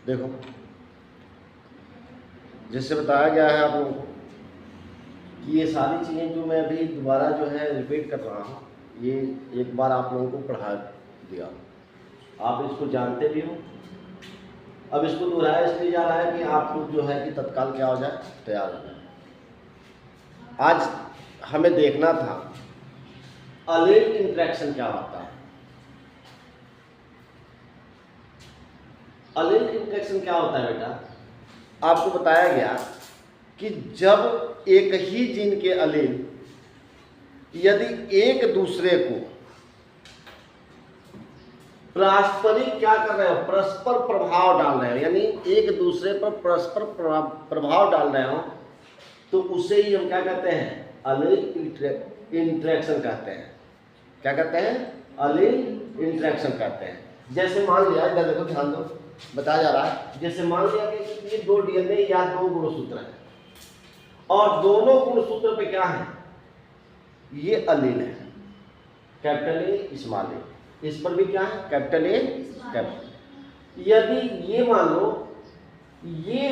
देखो जैसे बताया गया है आप लोगों को कि ये सारी चीज़ें जो मैं अभी दोबारा जो है रिपीट कर रहा हूँ, ये एक बार आप लोगों को पढ़ा दिया, आप इसको जानते भी हो। अब इसको दोहराया इसलिए जा रहा है कि आप लोग जो है कि तत्काल क्या हो जाए, तैयार हो जाए। आज हमें देखना था अलील इंटरेक्शन क्या होता है। अलील इंटरेक्शन क्या होता है बेटा, आपको बताया गया कि जब एक ही जीन के अलील यदि एक दूसरे को पारस्परिक क्या कर रहे हो, परस्पर प्रभाव डाल रहे हो, यानी एक दूसरे पर परस्पर प्रभाव डाल रहे हो, तो उसे ही हम क्या कहते हैं, अलील इंटरेक्शन कहते हैं। क्या कहते हैं, अलील इंटरेक्शन कहते हैं। जैसे मान लिया, इधर देखो ध्यान दो, बताया जा रहा है, जैसे मान लिया कि ये दो डीएनए या दो गुणसूत्र हैं और दोनों गुणसूत्र पे क्या है, ये अलील है, कैपिटल ए स्मॉल ए, इस पर भी क्या है, कैपिटल ए कैपिटल। यदि ये मान लो ये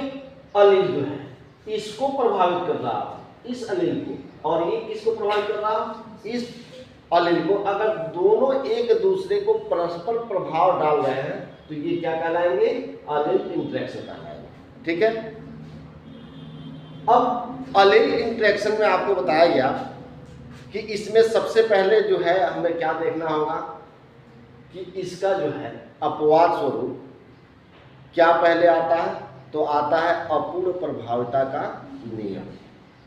अलील जो है इसको प्रभावित कर रहा है, इस अलील को, और ये किसको प्रभावित कर रहा है, इस अलील को, अगर दोनों एक दूसरे को परस्पर प्रभाव डाल रहे हैं तो ये क्या कहलाएंगे, अलील इंटरेक्शन कहलाएंगे। ठीक है। अब अलील इंटरेक्शन में आपको बताया गया कि इसमें सबसे पहले जो है हमें क्या देखना होगा कि इसका जो है अपवाद स्वरूप क्या पहले आता है, तो आता है अपूर्ण प्रभाविता का नियम।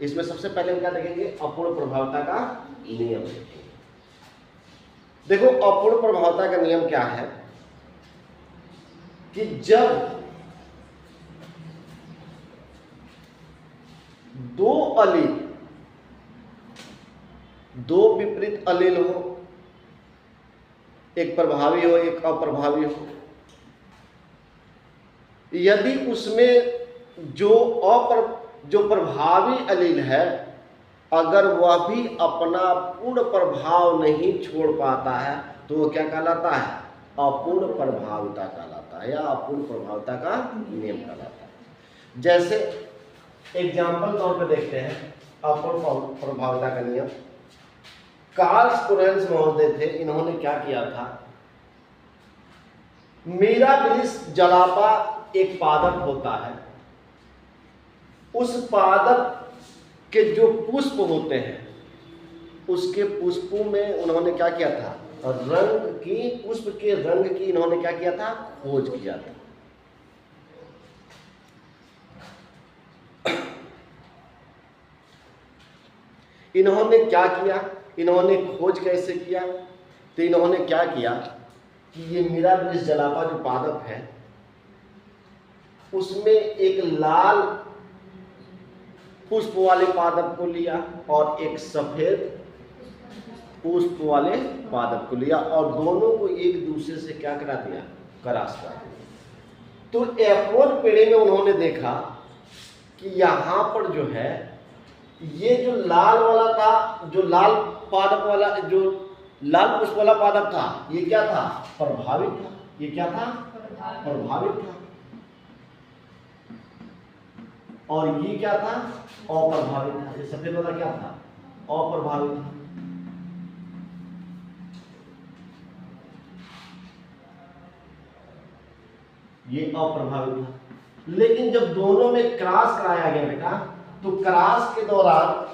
इसमें सबसे पहले हम क्या देखेंगे, अपूर्ण प्रभाविता का नियम। देखो अपूर्ण प्रभाविता का नियम क्या है कि जब दो अलील, दो विपरीत अलील हो, एक प्रभावी हो एक अप्रभावी हो, यदि उसमें जो प्रभावी अलील है अगर वह भी अपना पूर्ण प्रभाव नहीं छोड़ पाता है तो वो क्या कहलाता है, अपूर्ण प्रभाविता कहलाता है, या अपूर्ण प्रभाविता का नियम कहलाता है। जैसे एग्जाम्पल तौर पे देखते हैं अपूर्ण प्रभाविता का नियम। कार्ल स्पुरेंस महोदय थे, इन्होंने क्या किया था, मिराबिलिस जलापा एक पादप होता है, उस पादप के जो पुष्प होते हैं उसके पुष्पों में उन्होंने क्या किया था, रंग की, पुष्प के रंग की इन्होंने क्या किया था, खोज किया था। इन्होंने क्या किया, इन्होंने खोज कैसे किया, तो इन्होंने क्या किया कि ये मिराबिलिस जलापा जो पादप है उसमें एक लाल पुष्प वाले पादप को लिया और एक सफेद पुष्प वाले पादप को लिया और दोनों को एक दूसरे से क्या करा दिया, क्रॉस करा दिया। तो F1 पेड़ में उन्होंने देखा कि यहाँ पर जो है ये जो लाल वाला था, जो लाल पादप वाला, जो लाल पुष्प वाला पादप था, ये क्या था, प्रभावित था। ये क्या था, प्रभावित था। और ये क्या था, अप्रभावित था। ये सफेद वाला क्या था, अप्रभावित था। ये अप्रभावित था। लेकिन जब दोनों में क्रॉस कराया गया बेटा, तो क्रॉस के दौरान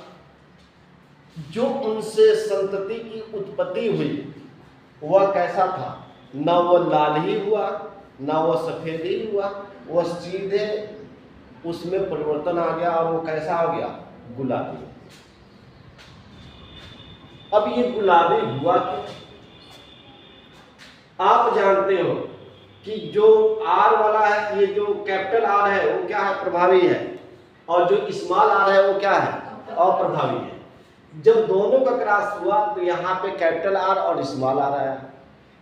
जो उनसे संतति की उत्पत्ति हुई वह कैसा था, न वह लाल ही हुआ न वह सफेद ही हुआ, वह सीधे उसमें परिवर्तन आ गया और वो कैसा हो गया, गुलाबी। अब ये गुलाबी हुआ क्यों, आप जानते हो कि जो आर वाला है, ये जो कैपिटल आर है वो क्या है, प्रभावी है, और जो स्मॉल आर है वो क्या है, अप्रभावी है। जब दोनों का क्रॉस हुआ तो यहाँ पे कैपिटल आर और स्मॉल आर आया।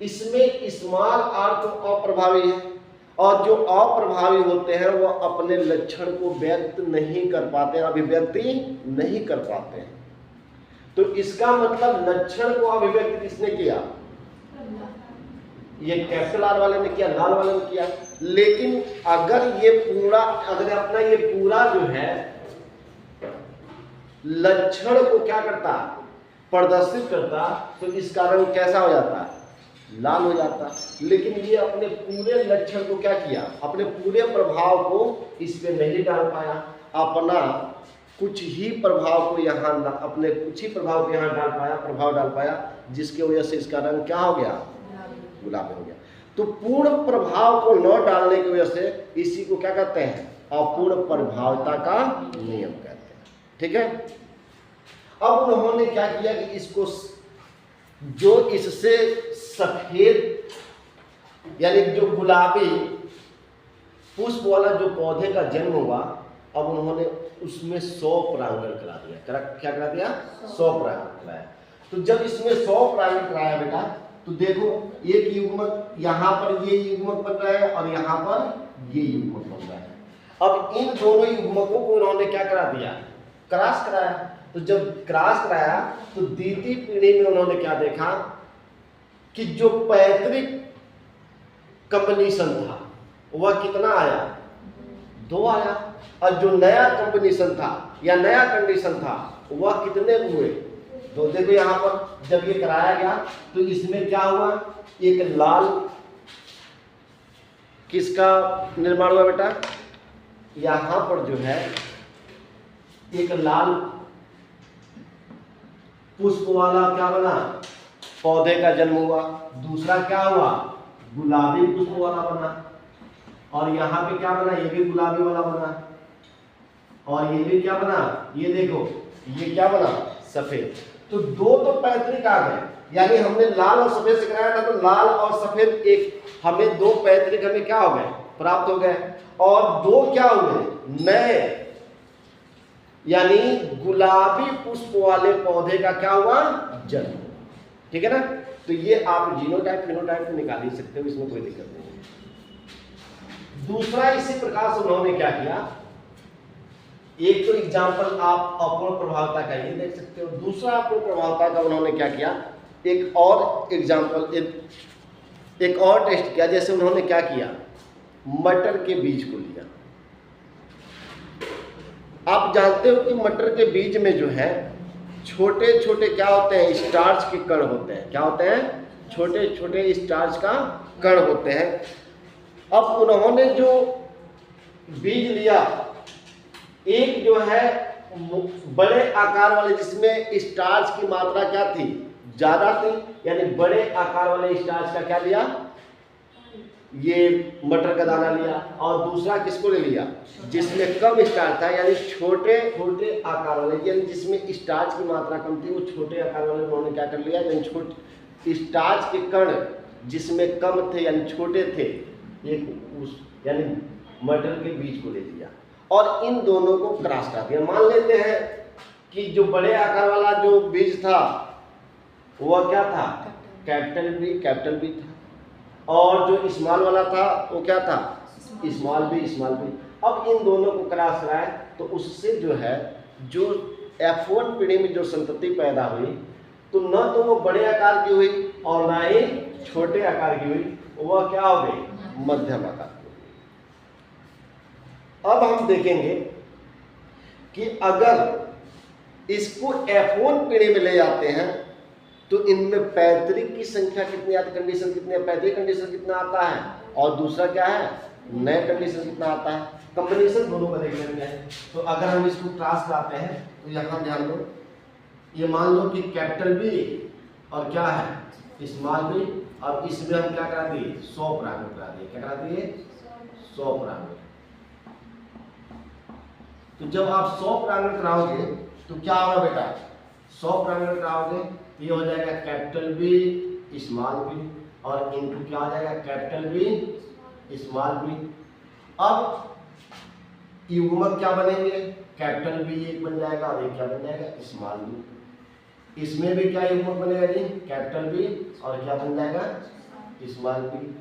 इसमें स्मॉल आर तो अप्रभावी है और जो अप्रभावी होते हैं वो अपने लक्षण को व्यक्त नहीं कर पाते, अभिव्यक्ति नहीं कर पाते हैं। तो इसका मतलब लक्षण को अभिव्यक्त किसने किया, ये कैपिटल आर वाले ने किया, लाल वाले ने किया। लेकिन अगर ये पूरा, अगर अपना ये पूरा जो है लक्षण को क्या करता, प्रदर्शित करता, तो इसका रंग कैसा हो जाता, लाल हो जाता। लेकिन ये अपने पूरे लक्षण को क्या किया, अपने पूरे प्रभाव को इस पे नहीं डाल पाया, अपना कुछ ही प्रभाव को यहाँ, अपने कुछ ही प्रभाव को यहाँ प्रभाव डाल पाया, जिसकी वजह से इसका रंग क्या हो गया, गुलाबी हो गया। तो पूर्ण प्रभाव को न डालने की वजह से इसी को क्या कहते हैं, अपूर्ण प्रभावता का नियम कहते हैं। ठीक है। अब उन्होंने क्या किया कि इसको, जो इससे सफेद यानी जो गुलाबी पुष्प वाला जो पौधे का जन्म हुआ, अब उन्होंने उसमें 100 परागण करा दिया। क्या करा दिया, 100 परागण कराया। तो जब इसमें 100 परागण कराया बेटा, तो देखो एक युग्मक यहाँ पर ये युग्मक बन रहा है और यहाँ पर ये युग्मक बन रहा है। अब इन दोनों युग्मकों को उन्होंने क्या करा दिया, क्रॉस कराया। तो जब क्रॉस कराया तो द्वितीय पीढ़ी में उन्होंने क्या देखा कि जो पैतृक कॉम्बिनेशन था वह कितना आया, 2 आया, और जो नया कॉम्बिनेशन था या नया कंडीशन था वह कितने हुए, 2। देखो यहाँ पर जब ये कराया गया तो इसमें क्या हुआ, एक लाल किसका निर्माण हुआ बेटा, यहाँ पर जो है एक लाल पुष्प वाला क्या बना, पौधे का जन्म हुआ। दूसरा क्या हुआ, गुलाबी पुष्प वाला बना। और यहाँ पे क्या बना, ये भी गुलाबी वाला बना। और ये भी क्या बना, ये देखो ये क्या बना, सफेद। तो 2 तो पैतृक आ गए, यानी हमने लाल और सफेद से कराया था, तो लाल और सफेद एक, हमें 2 पैतृक हमें क्या हो गए, प्राप्त हो गए। और 2 क्या हुए, नए, यानी गुलाबी पुष्प वाले पौधे का क्या हुआ, जन्म। ठीक है ना। तो ये आप जीनोटाइप फिनोटाइप निकाल ही सकते हो, इसमें कोई दिक्कत नहीं है। दूसरा इसी प्रकार से उन्होंने क्या किया, एक तो एग्जाम्पल आप अपूर्ण प्रभावता का ये देख सकते हो, दूसरा अपूर्ण प्रभावता का उन्होंने क्या किया, एक और एग्जाम्पल, एक और टेस्ट किया। जैसे उन्होंने क्या किया, मटर के बीज को लिया। आप जानते हो कि मटर के बीज में जो है छोटे छोटे क्या होते हैं, स्टार्च के कण होते हैं। क्या होते हैं, छोटे छोटे स्टार्च का कण होते हैं। अब उन्होंने जो बीज लिया, एक जो है बड़े आकार वाले जिसमें स्टार्च की मात्रा क्या थी, ज्यादा थी, यानी बड़े आकार वाले स्टार्च का क्या लिया, ये मटर का दाना लिया। और दूसरा किसको ले लिया, जिसमें कम स्टार्च था, यानी छोटे छोटे आकार वाले, यानी जिसमें स्टार्च की मात्रा कम थी, वो छोटे आकार वाले उन्होंने क्या कर लिया, यानी छोटे स्टार्च के कण जिसमें कम थे यानी छोटे थे, एक उस यानी मटर के बीज को ले लिया और इन दोनों को क्रॉस करा दिया। मान लेते हैं कि जो बड़े आकार वाला जो बीज था वह क्या था, कैपिटल बी था, और जो स्मॉल वाला था वो क्या था, स्मॉल बी। अब इन दोनों को क्रॉस कराए तो उससे जो है, जो F1 पीढ़ी में जो संतति पैदा हुई, तो न तो वो बड़े आकार की हुई और ना ही छोटे आकार की हुई, वह क्या हो गई, मध्यम आकार की हुई। अब हम देखेंगे कि अगर इसको F1 पीढ़ी में ले जाते हैं तो इनमें पैतृक की संख्या कितनी आती, कंडीशन कितनी है, पैतृक कंडीशन कितना आता है, और दूसरा क्या है, नए कंडीशन कितना आता है, कॉम्बिनेशन दोनों का देख लेते हैं। तो अगर हम इसको क्रॉस कराते हैं तो यहाँ ध्यान दो, ये मान लो कि कैपिटल बी और क्या है, स्मॉल बी, और इसमें हम क्या करा दिए, 100 परागण करा दिए। क्या करा दिए, 100 परागण। तो जब आप 100 परागण कराओगे तो क्या होगा बेटा, 100 परागण कराओगे, ये हो जाएगा कैपिटल बी स्मॉल बी, और इनटू क्या हो जाएगा, कैपिटल बी स्मॉल बी। अब युग्मक क्या बनेंगे, कैपिटल बी एक बन जाएगा और एक क्या बन जाएगा, स्मॉल बी। इसमें भी क्या युग्मक बनेगा जी, कैपिटल बी और क्या बन जाएगा, स्मॉल बी।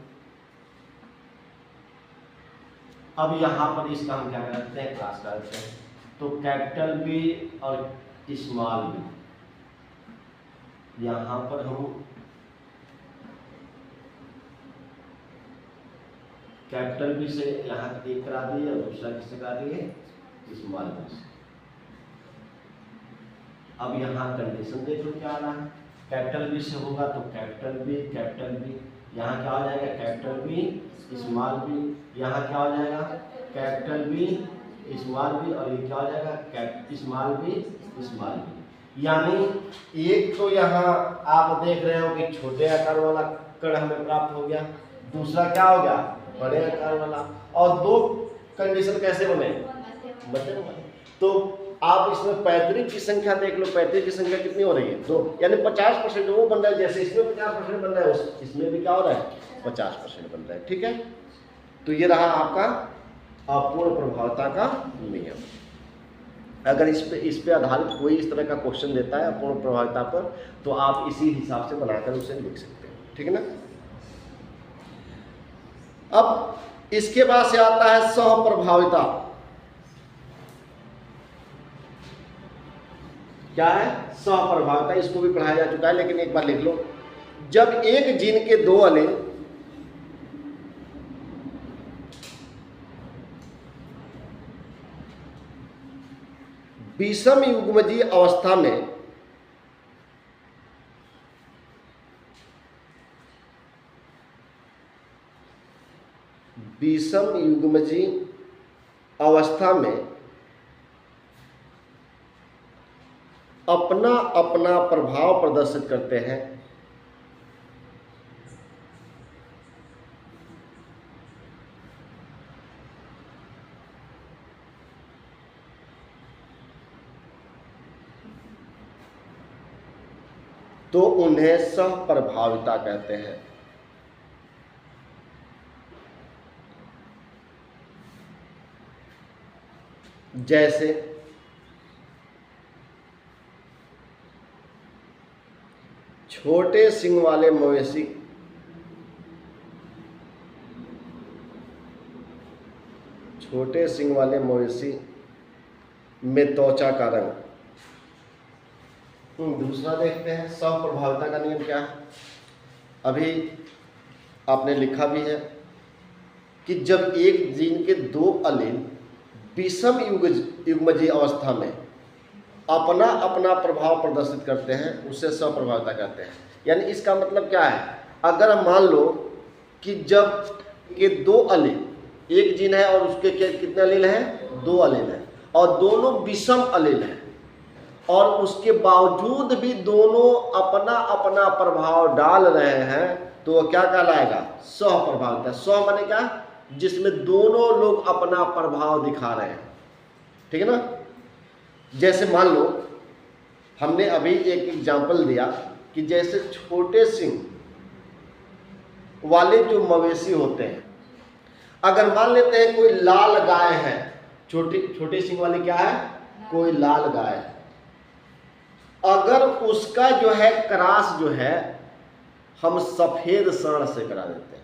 अब यहाँ पर इसका हम क्या करते हैं, क्रॉस करते हैं। तो कैपिटल बी और स्मॉल बी, यहाँ पर हम कैपिटल बी से यहाँ एक करा दिए और दूसरा किससे करा दिए, स्मॉल बी से। अब यहाँ कंडीशन देख लो क्या आ रहा है, कैपिटल बी से होगा तो कैपिटल बी, यहाँ क्या हो जाएगा कैपिटल बी स्मॉल बी, यहाँ क्या हो जाएगा कैपिटल बी स्मॉल बी, और ये क्या हो जाएगा स्मॉल बी। यानी एक तो यहाँ आप देख रहे हो कि छोटे आकार वाला कण हमें प्राप्त हो गया, दूसरा क्या हो गया बड़े आकार वाला, और दो कंडीशन कैसे बने, मध्यम बने। तो आप इसमें 35 की संख्या देख लो, 35 की संख्या कितनी हो रही है 2, यानी 50% वो बन रहा है, जैसे इसमें 50% बन रहा है इसमें भी क्या हो रहा है 50% बन रहा है। ठीक है, तो ये रहा आपका अपूर्ण प्रभावता का नियम। अगर इस पे आधारित कोई इस तरह का क्वेश्चन देता है अपूर्ण प्रभावता पर, तो आप इसी हिसाब से बनाकर उसे लिख सकते हैं। ठीक है ना। अब इसके बाद से आता है सहप्रभाविता। क्या है सहप्रभाविता, इसको भी पढ़ाया जा चुका है, लेकिन एक बार लिख लो। जब एक जीन के दो अलील विषम युग्मजीय अवस्था में अपना अपना प्रभाव प्रदर्शित करते हैं, तो उन्हें सहप्रभाविता कहते हैं। जैसे छोटे सींग वाले मवेशी में त्वचा का रंग। दूसरा देखते हैं सहप्रभाविता का नियम क्या है। अभी आपने लिखा भी है कि जब एक जीन के दो अलील विषम युग्मजीय अवस्था में अपना अपना प्रभाव प्रदर्शित करते हैं, उसे सहप्रभाविता कहते हैं। यानी इसका मतलब क्या है, अगर हम मान लो कि जब ये दो अलील, एक जीन है और उसके कितने अलील हैं, दो अलील हैं, और दोनों विषम अलील हैं, और उसके बावजूद भी दोनों अपना अपना प्रभाव डाल रहे हैं, तो वह क्या कहलाएगा सहप्रभाविता। सह माने क्या, जिसमें दोनों लोग अपना प्रभाव दिखा रहे हैं। ठीक है ना। जैसे मान लो हमने अभी एक एग्जाम्पल दिया कि जैसे छोटे सींग वाले जो मवेशी होते हैं, अगर मान लेते हैं कोई लाल गाय है, छोटे सींग वाली क्या है, कोई लाल गाय है, अगर उसका जो है क्रॉस जो है हम सफेद सांड से करा देते हैं।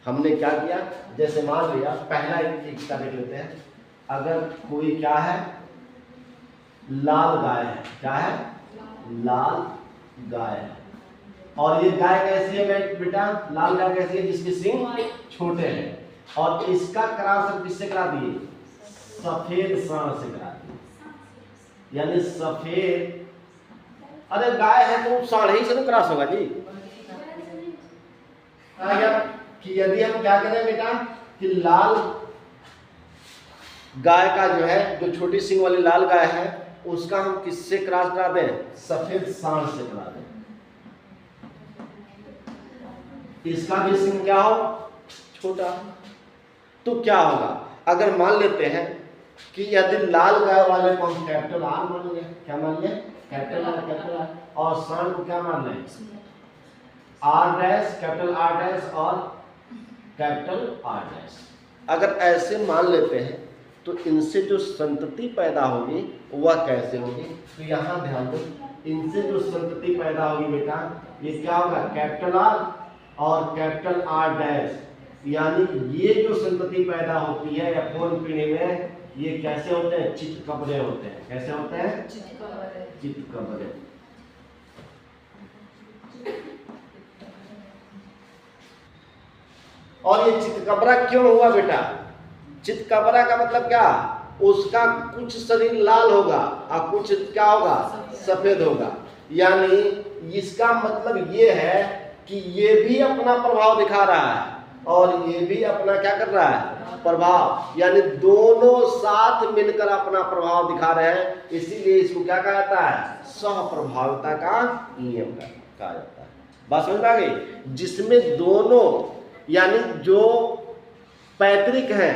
हमने क्या किया, जैसे मान लिया पहला एक का देख लेते हैं, अगर कोई क्या है लाल गाय है, क्या है लाल गाय है, और ये गाय कैसी है बेटा, लाल गाय कैसी है, जिसके सींग छोटे हैं, और इसका क्रॉस किससे करा दिए, सफेद सांड से करा दिए। यानी सफेद, अरे गाय है तो सांड ही से तो क्रॉस होगा जी। कि यदि हम क्या करें बेटा कि लाल गाय का जो है, जो छोटी सींग वाली लाल गाय है, उसका हम किससे क्रॉस करा दें, सफेद सांड से करा दें। इसका भी सींग क्या हो, छोटा। तो क्या होगा, अगर मान लेते हैं कि यदि लाल गाय वाले को हम कैपिटल आर मान लें, क्या मान लें, कैपिटल आर, और सांड को क्या मान लें, R dash, capital R dash और कैपिटल आर डैश। अगर ऐसे मान लेते हैं तो इनसे जो संतति पैदा होगी वह कैसे होगी, तो यहाँ ध्यान दो, इनसे जो संतति पैदा होगी बेटा, ये क्या होगा, कैपिटल आर और कैपिटल आर डैश। यानी ये जो संतति पैदा होती है यौन पीढ़ी में, ये कैसे होते हैं, चित्कबरे होते हैं। कैसे होते हैं, चित्कबरे। और ये चितकबरा क्यों हुआ बेटा? चितकबरा का मतलब क्या? उसका कुछ शरीर लाल होगा और कुछ क्या होगा? सफेद होगा। यानी इसका मतलब ये है कि ये भी अपना प्रभाव दिखा रहा है और ये भी अपना क्या कर रहा है? प्रभाव। यानी दोनों साथ मिलकर अपना प्रभाव दिखा रहे हैं, इसीलिए इसको क्या कहा जाता है? सहप्रभाविता का नियम कहा जाता है। बात समझ में आ गई? जिसमें दोनों यानी जो पैतृक है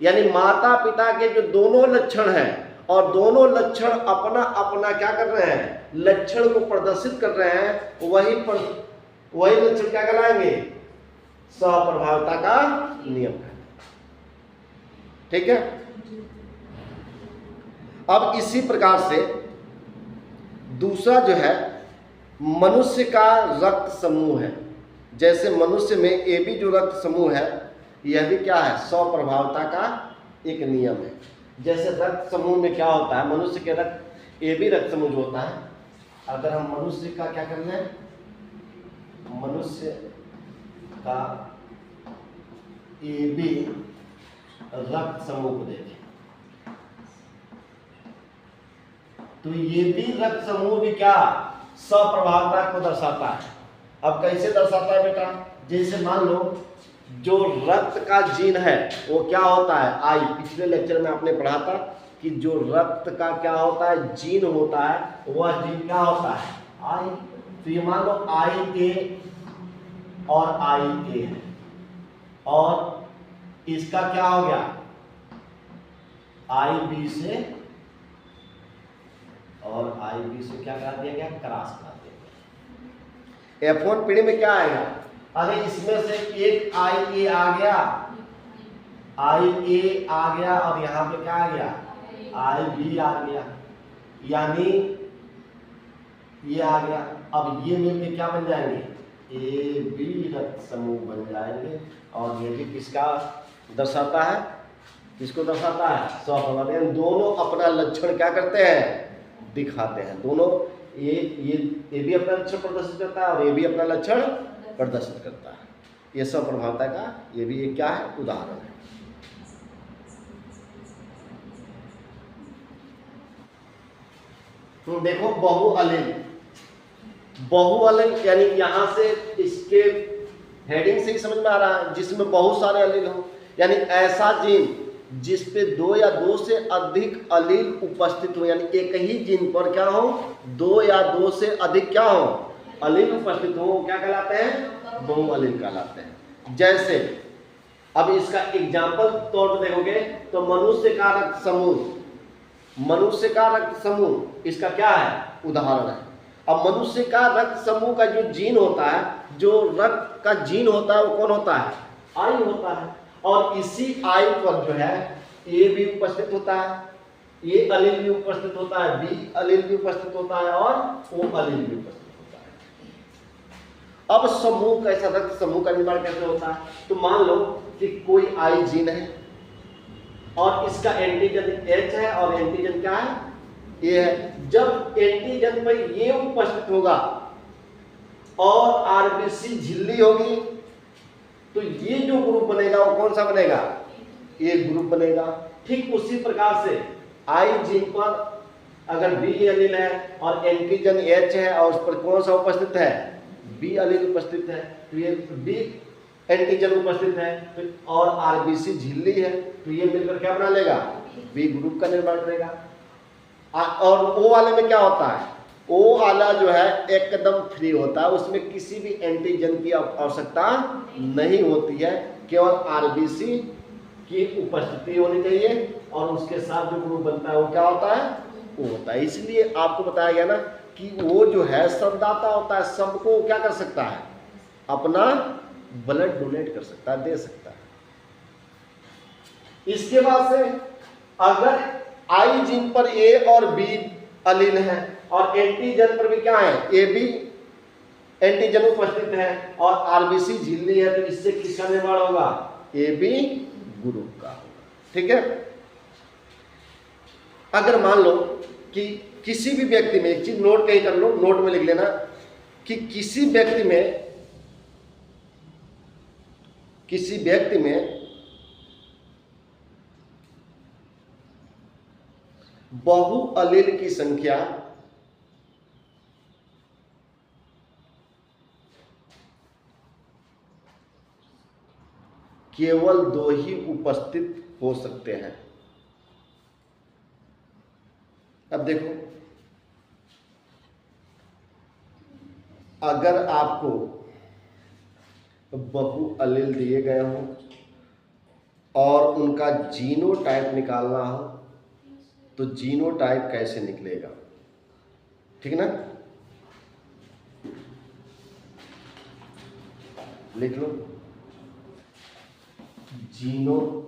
यानी माता पिता के जो दोनों लक्षण हैं और दोनों लक्षण अपना अपना क्या कर रहे हैं? लक्षण को प्रदर्शित कर रहे हैं, वही लक्षण क्या कहलाएंगे? सहप्रभाविता का नियम है। ठीक है। अब इसी प्रकार से दूसरा जो है मनुष्य का रक्त समूह है। जैसे मनुष्य में AB जो रक्त समूह है यह भी क्या है? स्वप्रभाविता का एक नियम है। जैसे रक्त समूह में क्या होता है? मनुष्य के रक्त AB रक्त समूह जो होता है, अगर हम मनुष्य का क्या कर रहे हैं? मनुष्य का AB रक्त समूह को देखें तो ये भी रक्त समूह भी क्या? स्वप्रभाविता को दर्शाता है। अब कैसे दर्शाता है बेटा? जैसे मान लो जो रक्त का जीन है वो क्या होता है? आई। पिछले लेक्चर में आपने पढ़ा था कि जो रक्त का क्या होता है? जीन होता है, वह जीन क्या होता है? आई। तो ये मान लो IA और IA है और इसका क्या हो गया? IB से और IB से क्या करा दिया गया? क्रॉस करा दिया गया। F1 पीढ़ी में क्या आएगा? अरे इसमें से एक IA आ गया, IA आ गया और यहाँ पे क्या आ गया? IB आ गया, यानी ये आ गया। अब ये मिलके क्या बन जाएंगे? AB रक्त समूह बन जाएंगे। और ये भी किसका दर्शाता है? किसको दर्शाता है? स्वप्रभाविता। दोनों अपना लक्षण क्या करते हैं? दिखाते हैं। दोनों ये भी अपना लक्षण प्रदर्शित करता है और ये भी अपना लक्षण प्रदर्शित करता है। ये स्वप्रभाविता का ये भी एक क्या है? उदाहरण है। तो देखो बहुअलील यानी यहां से इसके हेडिंग से ही समझ में आ रहा है जिसमें बहुत सारे अलील हो, यानी ऐसा जीन जिस पे 2 या 2 से अधिक अलील उपस्थित हो, यानी एक ही जीन पर क्या हो? 2 या 2 से अधिक क्या हो? अलील उपस्थित हो, क्या कहलाते हैं? बहुअलील कहलाते हैं। जैसे अब इसका एग्जाम्पल तौर पर देखोगे तो मनुष्य का रक्त समूह इसका क्या है? उदाहरण है। अब मनुष्य का रक्त समूह का जो जीन होता है, जो रक्त का जीन होता है वो कौन होता है? आई होता है। और इसी आई पर जो है ए भी उपस्थित होता है, ये अलील भी उपस्थित होता है, बी अलील भी उपस्थित होता है और ओ अलील भी उपस्थित होता है। अब समूह कैसा रक्त समूह का निर्माण कैसे होता है? तो मान लो कि कोई आई जीन है और इसका एंटीजन H है और एंटीजन क्या है? ये है। जब एंटीजन पर ये उपस्थित होगा और आरबीसी झिल्ली होगी तो ये जो ग्रुप बनेगा वो कौन सा बनेगा? ये ग्रुप बनेगा। ठीक उसी प्रकार से आई जीन पर अगर बी अलील है और एंटीजन H है और उस पर कौन सा उपस्थित है? बी अलील उपस्थित है, तो ये बी एंटीजन उपस्थित है और आरबीसी झिल्ली है, तो ये मिलकर क्या बना लेगा? बी ग्रुप का निर्माण करेगा। और ओ वाले में क्या होता है? ओ वाला जो है एकदम फ्री होता है, उसमें किसी भी एंटीजन की आवश्यकता नहीं होती है, केवल आरबीसी की उपस्थिति होनी चाहिए और उसके साथ जो ग्रुप बनता है वो क्या होता है? वो होता है। इसलिए आपको बताया गया ना कि वो जो है सबदाता होता है, सबको क्या कर सकता है? अपना ब्लड डोनेट कर सकता है, दे सकता है। इसके बाद से अगर आई जीन पर ए और बी अलील है और एंटीजन पर भी क्या है? ए बी एंटीजन उपस्थित है और आरबीसी झिल्ली है, तो इससे किसका निर्माण होगा? ए बी ग्रुप का होगा। ठीक है। अगर मान लो कि किसी भी व्यक्ति में, एक चीज नोट कहीं कर लो, नोट में लिख लेना कि किसी व्यक्ति में किसी व्यक्ति में बहु अलील की संख्या केवल 2 ही उपस्थित हो सकते हैं। अब देखो, अगर आपको बहु अलील दिए गए हों और उनका जीनोटाइप निकालना हो तो जीनोटाइप कैसे निकलेगा? ठीक ना, लिख लो, जीनोटाइप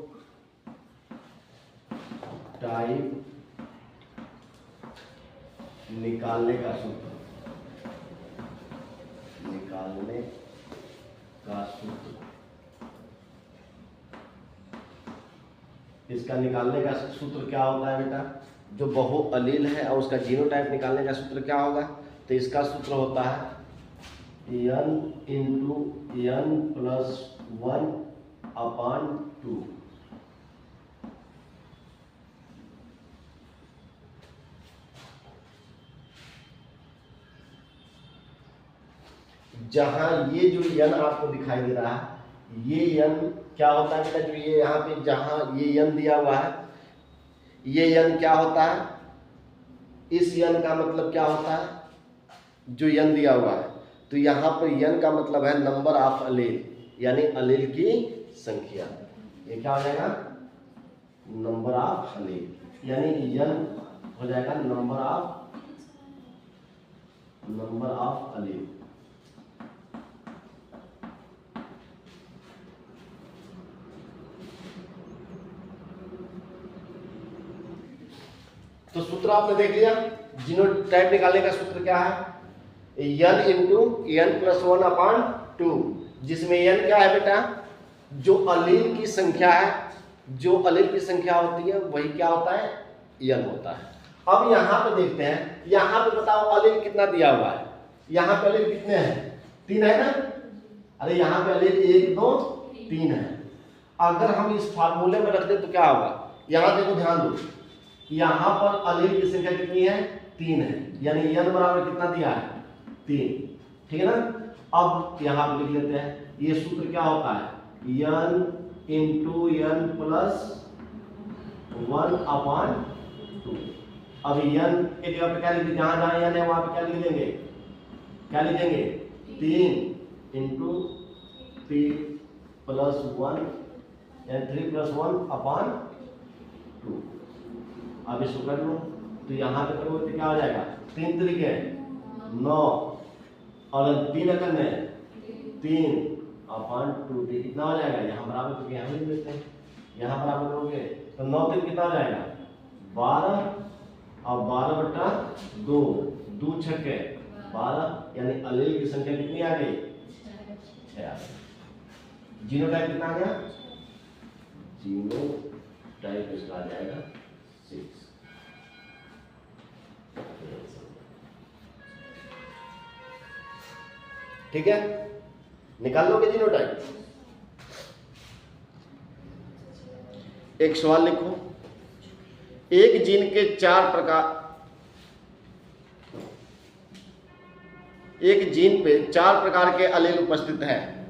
निकालने का सूत्र, इसका निकालने का सूत्र क्या होता है बेटा? जो बहु अलील है और उसका जीनोटाइप निकालने का सूत्र क्या होगा? तो इसका सूत्र होता है n इंटू n प्लस 1/2। जहां ये जो n आपको दिखाई दे रहा है, ये n क्या होता है बेटा? जो ये यहाँ पे जहां ये n दिया हुआ है, ये n क्या होता है? इस n का मतलब क्या होता है? जो n दिया हुआ है, तो यहाँ पर n का मतलब है नंबर ऑफ अलील, यानी अलील की संख्या। ये क्या हो जाएगा? नंबर ऑफ अलील, यानी n हो जाएगा नंबर ऑफ अलील। तो सूत्र आपने देख लिया, जीनोटाइप निकालने का सूत्र क्या है? n इंटू n प्लस 1/2, जिसमें n क्या है बेटा? जो अलील की संख्या है, जो अलील की संख्या होती है वही क्या होता है? n होता है। अब यहाँ पे देखते हैं, यहाँ पे बताओ अलील कितना दिया हुआ है? यहाँ पे अलील कितने हैं? 3 है ना? अरे यहाँ पे अलील 1 2 3 है। अगर हम इस फार्मूले में रख दें तो क्या होगा? यहाँ देखो, ध्यान दो, यहाँ पर अलील की संख्या कितनी है? 3 है, यानी n बराबर कितना दिया है? 3। ठीक है ना? अब यहाँ पे लिख लेते हैं, ये सूत्र क्या होता है? n into n plus 1/2। अब n के जगह पे क्या लिख देंगे? जहां जहां n है वहां पे क्या लिख देंगे? क्या लिख देंगे? 3 इंटू 3 प्लस 1, यानी 3 प्लस 1/2। अब इसको कर लो, तो यहाँ पे करोगे तो क्या हो जाएगा? 3 तरीके 9, और 3 करने 3/2, कितना हो जाएगा? यहाँ बराबर करके यहाँ लिख देते हैं, यहाँ बराबर करोगे तो 9 3 कितना हो जाएगा? 12, और 12/2, 2 छक्के 12, यानी अलील की संख्या कितनी आ गई? 6। जीनोटाइप कितना आ गया? जीनोटाइप इसका आ जाएगा 6। ठीक है, निकाल लोगे जीनोटाइप। एक सवाल लिखो, एक जीन के 4 प्रकार, एक जीन पे 4 प्रकार के अलील उपस्थित हैं।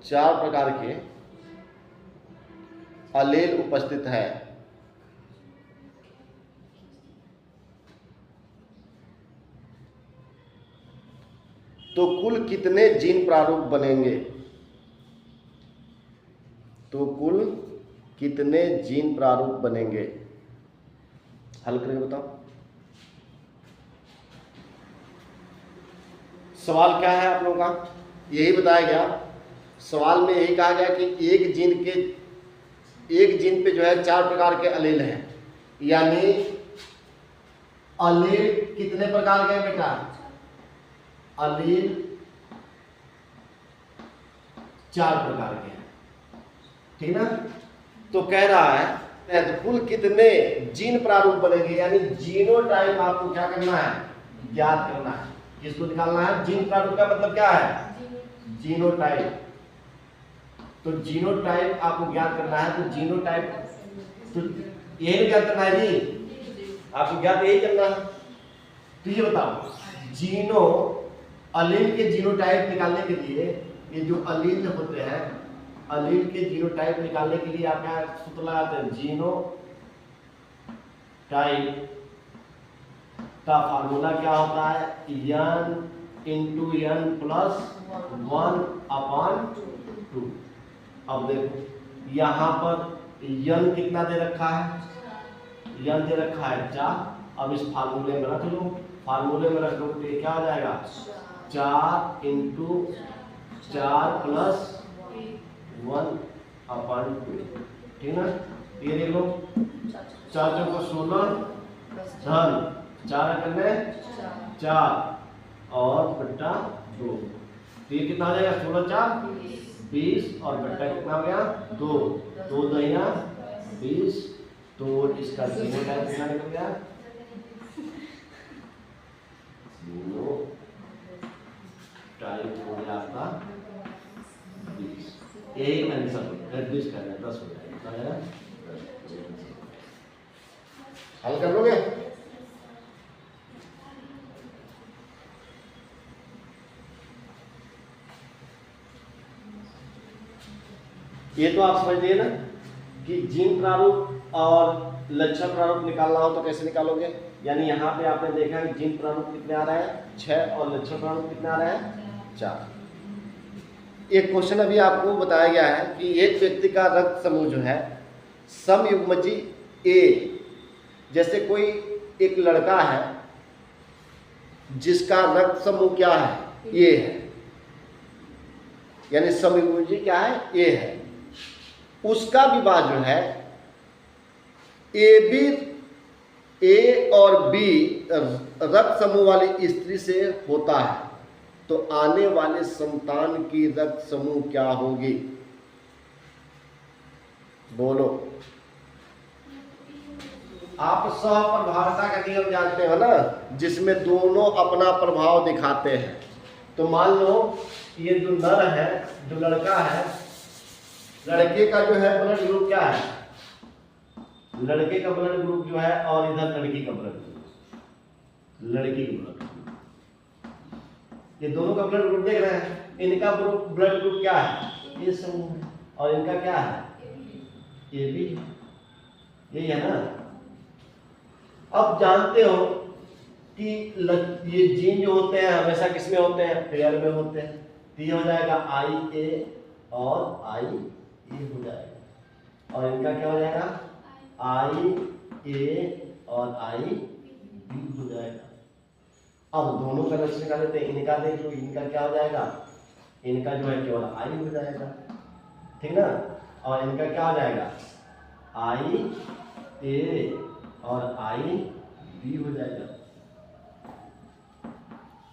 4 प्रकार के अलील उपस्थित है, तो कुल कितने जीन प्रारूप बनेंगे? तो कुल कितने जीन प्रारूप बनेंगे? हल करके बताओ। सवाल क्या है आप लोगों का? यही बताया गया, सवाल में यही कहा गया कि एक जीन पे जो है 4 प्रकार के अलील हैं, यानी अलील कितने प्रकार के हैं बेटा? अलील 4 प्रकार के हैं, ठीक ना? तो कह रहा है तो कुल कितने जीन प्रारूप बनेंगे, यानी जीनोटाइप आपको क्या करना है? ज्ञात करना है। किसको निकालना है? जीन प्रारूप का मतलब क्या है? जीनोटाइप। तो जीनोटाइप आपको ज्ञात करना है, तो जीनोटाइप तो यही ज्ञात करना है जी, आपको ज्ञात यही करना है। तो ये बताओ, जीनो अलील के जीनोटाइप निकालने के लिए, ये जो अलील होते हैं, अलील के जीनोटाइप निकालने के लिए आप क्या सूत्र लगाते हैं, जीनोटाइप का फार्मूला क्या होता है, n इंटू n प्लस 1/2। अब देखो यहाँ पर n कितना दे रखा है, n दे रखा है 4। अब इस फार्मूले में रख लो, फार्मूले में रख लो तो ये क्या हो जाएगा, 4 इंटू 4 प्लस 1/2, ठीक ना। ये देख लो, 4 चौको 16 धन 4 करने 4 और बट्टा 2, तो ये कितना हो जाएगा, 16 4 20 और बट्टा कितना हो गया 2, 2 दहिया 20। तो इसका जीनोटाइप कितना निकल गया, जीनोटाइप हो गया आपका 20। यही आंसर है, 20 करना 10 हो जाएगा, हल कर लोगे। ये तो आप समझ लिए ना कि जीन प्रारूप और लक्षण प्रारूप निकालना हो तो कैसे निकालोगे। यानी यहाँ पे आपने देखा कि जीन प्रारूप कितने आ रहा है 6 और लक्षण प्रारूप कितने आ रहा है 4। एक क्वेश्चन अभी आपको बताया गया है कि एक व्यक्ति का रक्त समूह जो है समयुग्मजी ए, जैसे कोई एक लड़का है जिसका रक्त समूह क्या है ए है, यानी समयुग्मजी क्या है ए है, उसका विवाह जो है ए और बी रक्त समूह वाली स्त्री से होता है, तो आने वाले संतान की रक्त समूह क्या होगी, बोलो। आप सहप्रभावता का नियम जानते हो ना, जिसमें दोनों अपना प्रभाव दिखाते हैं। तो मान लो ये जो नर है, जो लड़का है, लड़के का जो है ब्लड ग्रुप क्या है, लड़के का ब्लड ग्रुप जो है, और इधर लड़की का ब्लड ग्रुप, लड़की का ब्लड ग्रुप, ये दोनों का ब्लड ग्रुप देख रहे हैं। इनका ब्लड ग्रुप क्या है, ये समूह है, और इनका क्या है ये भी, यही है ना। अब जानते हो कि ये जीन जो होते हैं हमेशा किसमें होते हैं, पेयर में होते हैं। तो ये हो जाएगा IA और IA हो जाएगा, और इनका क्या हो जाएगा IA और IB हो जाएगा। अब दोनों का लक्षण निकाल लेते हैं, इनका देख लो, इनका क्या हो जाएगा, इनका जो है केवल I हो जाएगा, ठीक ना, और इनका क्या हो जाएगा IA और IB हो जाएगा,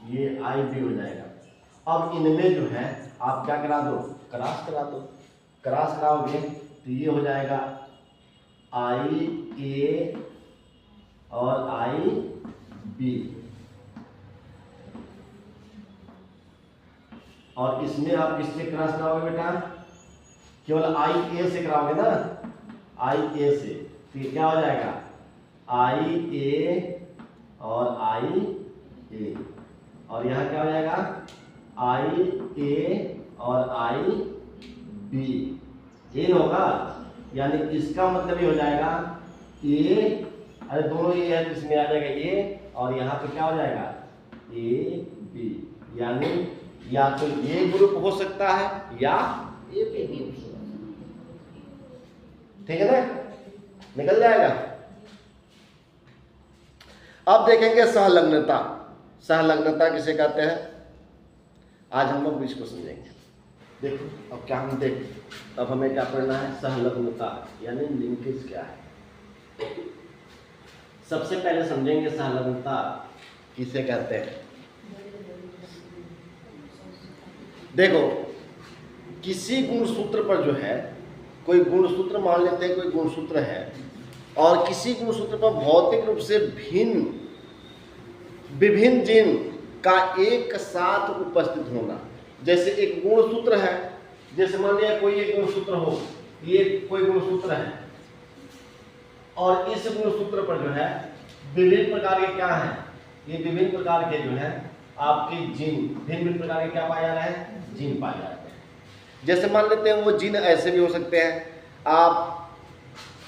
ये IB हो जाएगा। अब इनमें जो है आप क्या करा दो, क्रॉस करा दो, क्रॉस कराओगे तो ये हो जाएगा IA और IB, और इसमें आप किससे क्रॉस कराओगे बेटा, केवल IA से कराओगे ना, IA से, तो ये क्या हो जाएगा IA और IA, और यहाँ क्या हो जाएगा IA और IB, ये होगा। यानी इसका मतलब ये हो जाएगा A, अरे दोनों ये है, इसमें आ जाएगा A, और यहाँ पे क्या हो जाएगा AB, यानी या तो ये ग्रुप हो सकता है या AB ग्रुप, ठीक है ना, निकल जाएगा। अब देखेंगे सहलग्नता। सहलग्नता किसे कहते हैं, आज हम लोग इसको समझेंगे। देखो अब क्या हम देख, अब हमें क्या पढ़ना है, सहलग्नता यानी लिंकेज क्या है। सबसे पहले समझेंगे सहलग्नता किसे कहते हैं। देखो किसी गुणसूत्र पर जो है, कोई गुणसूत्र मान लेते हैं, कोई गुणसूत्र है, और किसी गुणसूत्र पर भौतिक रूप से विभिन्न जीन का एक साथ उपस्थित होना, जैसे एक गुणसूत्र है, जैसे मान लिया कोई एक गुणसूत्र हो, ये कोई गुणसूत्र है और इस गुणसूत्र पर जो है विभिन्न प्रकार के क्या है, ये विभिन्न प्रकार के जो है आपके जीन, भिन्न प्रकार के क्या पाए जा रहे हैं, जीन पाए जाते हैं। जैसे मान लेते हैं वो जीन ऐसे भी हो सकते हैं, आप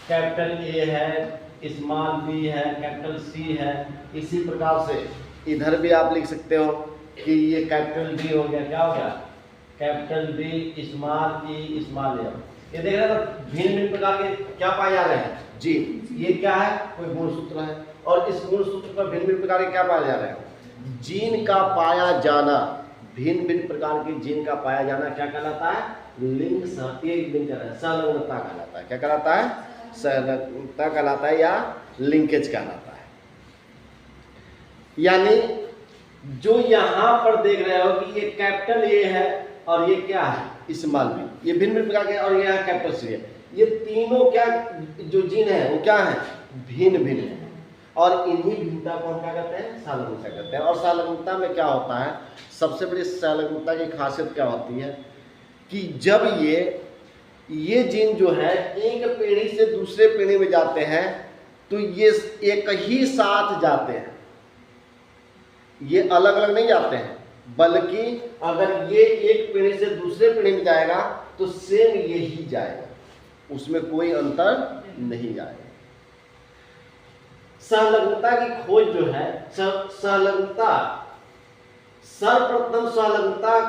कैपिटल ए है, स्मॉल बी है, कैपिटल सी है, इसी प्रकार से इधर भी आप लिख सकते हो कि ये कैपिटल डी हो गया, क्या हो गया, कैपिटल डी, स्मॉल ई, स्मॉल ए। ये देख रहे हैं भिन्न भिन्न प्रकार के क्या पाए जा रहे हैं, जीन। ये क्या है, कोई गुणसूत्र है और इस गुणसूत्र पर भिन्न भिन्न प्रकार के क्या पाए जा रहे हैं, जीन का पाया जाना। भिन्न भिन्न प्रकार के जीन का पाया जाना क्या कहलाता है, लिंग संलग्नता कहलाता है। क्या कहलाता है, संलग्नता कहलाता है या लिंकेज कहलाता है। यानी जो यहाँ पर देख रहे हो कि ये कैपिटल ए है और ये क्या है, स्मॉल बी, ये भिन्न भिन्न प्रकार के, और ये कैपिटल सी है, ये तीनों क्या जो जीन है वो क्या है, भिन्न भिन्न है। और इन्हीं भिन्नता को हम क्या कहते हैं, संलग्नता कहते हैं। और संलग्नता में क्या होता है, सबसे बड़ी संलग्नता की खासियत क्या होती है कि जब ये जीन जो है एक पीढ़ी से दूसरे पीढ़ी में जाते हैं तो ये एक ही साथ जाते हैं, ये अलग अलग नहीं जाते हैं, बल्कि अगर ये एक पीढ़ी से दूसरे पीढ़ी में जाएगा तो सेम ये ही जाएगा, उसमें कोई अंतर नहीं जाएगा। संलग्नता की खोज जो है, संलग्नता, सर्वप्रथम संलग्नता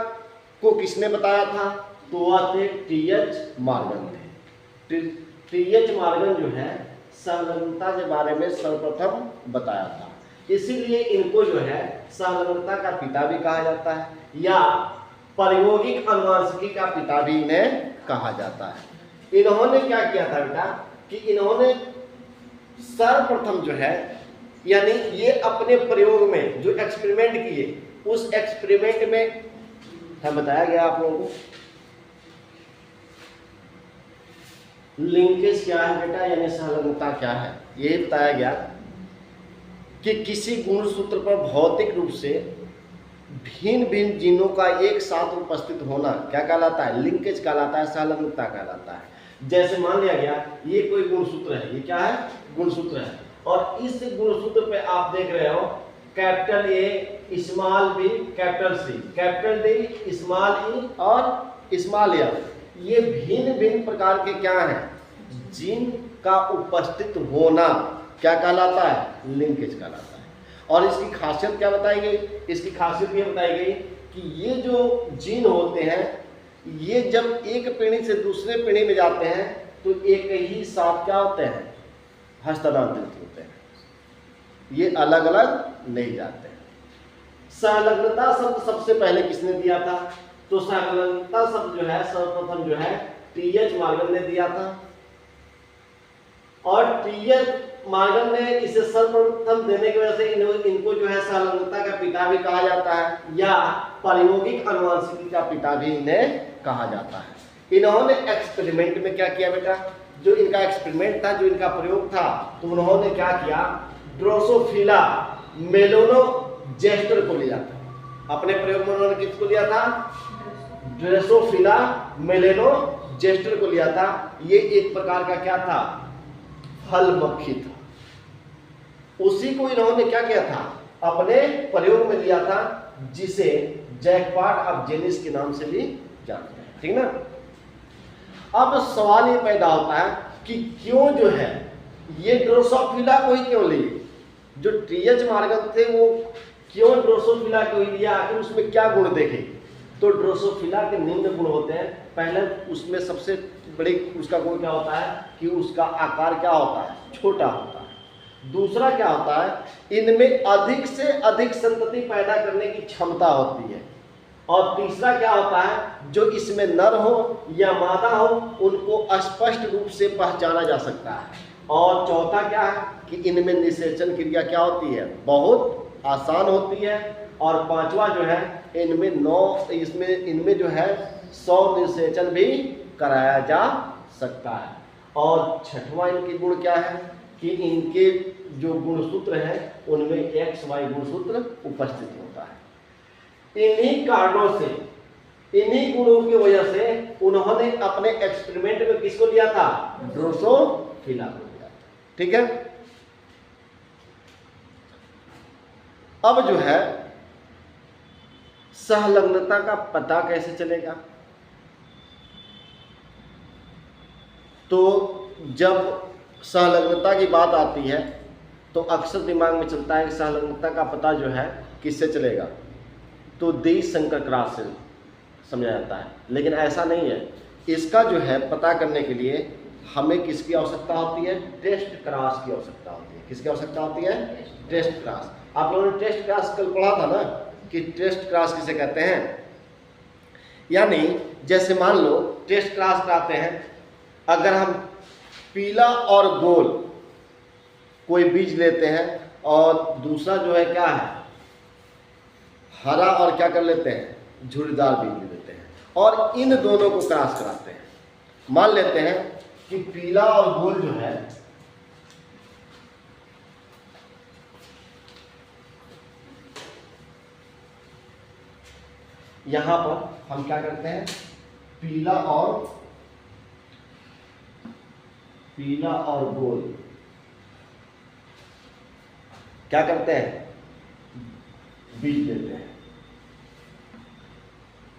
को किसने बताया था, तो वह थे टी.एच. मॉर्गन थे। टी.एच. मॉर्गन जो है संलग्नता के बारे में सर्वप्रथम बताया था, इसीलिए इनको जो है संलग्नता का पिता भी कहा जाता है या प्रायोगिक अनुवांशिकी का पिता भी इन्हें कहा जाता है। इन्होंने क्या किया था बेटा कि इन्होंने सर्वप्रथम जो है, यानी ये अपने प्रयोग में जो एक्सपेरिमेंट किए, उस एक्सपेरिमेंट में क्या बताया गया आप लोगों को, लिंकेज क्या है बेटा, यानी संलग्नता क्या है, ये बताया गया कि किसी गुणसूत्र पर भौतिक रूप से भिन्न भिन्न जीनों का एक साथ उपस्थित होना क्या कहलाता है, लिंकेज कहलाता है, संलग्नता कहलाता है। जैसे मान लिया गया ये कोई गुणसूत्र है, ये क्या है, गुणसूत्र है, और इस गुणसूत्र पे आप देख रहे हो capital A, small B, capital C, capital D, small E और स्मॉल एफ, ये भिन्न भिन्न प्रकार के क्या हैं, जीन का उपस्थित होना क्या कहलाता है, लिंकेज कहलाता है। और इसकी खासियत क्या बताई गई, इसकी खासियत ये बताई गई कि ये जो जीन होते हैं ये जब एक पीढ़ी से दूसरे पीढ़ी में जाते हैं तो एक ही साथ क्या होते हैं, हस्तांतरित होते हैं, ये अलग अलग नहीं जाते हैं। संलग्नता शब्द सबसे पहले किसने दिया था, तो संलग्नता शब्द जो है सर्वप्रथम जो है टी.एच. मॉर्गन ने दिया था, और टी.एच. मॉर्गन ने इसे सर्वप्रथम देने की वजह से इनको जो है संलग्नता का पिता भी कहा जाता है या प्रायोगिक अनुवांशिकी का पिता भी इन्हें कहा जाता है। इन्होंने एक्सपेरिमेंट में क्या किया बेटा, जो इनका एक्सपेरिमेंट था, जो इनका प्रयोग था, तो उन्होंने क्या किया, ड्रोसोफिला मेलानोजेस्टर को लिया था। अपने प्रयोग में उन्होंने किसको लिया था, ड्रोसोफिला मेलानोजेस्टर को लिया था। ये एक प्रकार का क्या था, फल मक्खी था। उसी को इन्होंने क्या किया था, अपने प्रयोग में लिया था, जिसे जैकपॉट ऑफ जेनिस के नाम से भी जानते हैं, ठीक ना। अब सवाल ये पैदा होता है कि क्यों जो है ये ड्रोसोफिला को ही क्यों लिए, जो टी.एच. मॉर्गन थे वो क्यों ड्रोसोफिला को ही लिया, आखिर उसमें क्या गुण देखे। तो ड्रोसोफिला के निम्न गुण होते हैं। पहले उसमें सबसे बड़ी उसका गुण क्या होता है कि उसका आकार क्या होता है, छोटा होता है। दूसरा क्या होता है, इनमें अधिक से अधिक संतति पैदा करने की क्षमता होती है। और तीसरा क्या होता है, जो इसमें नर हो या मादा हो उनको स्पष्ट रूप से पहचाना जा सकता है। और चौथा क्या है कि इनमें निषेचन क्रिया क्या होती है, बहुत आसान होती है। और पांचवा जो है इनमें जो है 100 निषेचन भी कराया जा सकता है। और छठवां इनके गुण क्या है कि इनके जो गुणसूत्र हैं उनमें XY गुणसूत्र उपस्थित होता है। इन्हीं कारणों से इन्हीं गुणों की वजह से उन्होंने अपने एक्सपेरिमेंट में किसको लिया था? ड्रोसोफिला को लिया। ठीक है, अब जो है सहलग्नता का पता कैसे चलेगा? तो जब सहलग्नता की बात आती है तो अक्सर दिमाग में चलता है कि सहलग्नता का पता जो है किससे चलेगा? तो द्विसंकर क्रॉस से समझा जाता है, लेकिन ऐसा नहीं है। इसका जो है पता करने के लिए हमें किसकी आवश्यकता होती है? टेस्ट क्रॉस की आवश्यकता होती है। किसकी आवश्यकता होती है? Test cross. आप लोगों ने टेस्ट क्रॉस कल पढ़ा था ना कि टेस्ट क्रॉस किसे कहते हैं? यानी जैसे मान लो टेस्ट क्रॉस कराते हैं, अगर हम पीला और गोल कोई बीज लेते हैं और दूसरा जो है क्या है, हरा और क्या कर लेते हैं, झुर्रीदार बीज ले लेते हैं और इन दोनों को क्रॉस कराते हैं। मान लेते हैं कि पीला और गोल जो है यहां पर हम क्या करते हैं, पीला और गोल क्या करते हैं, बीज लेते हैं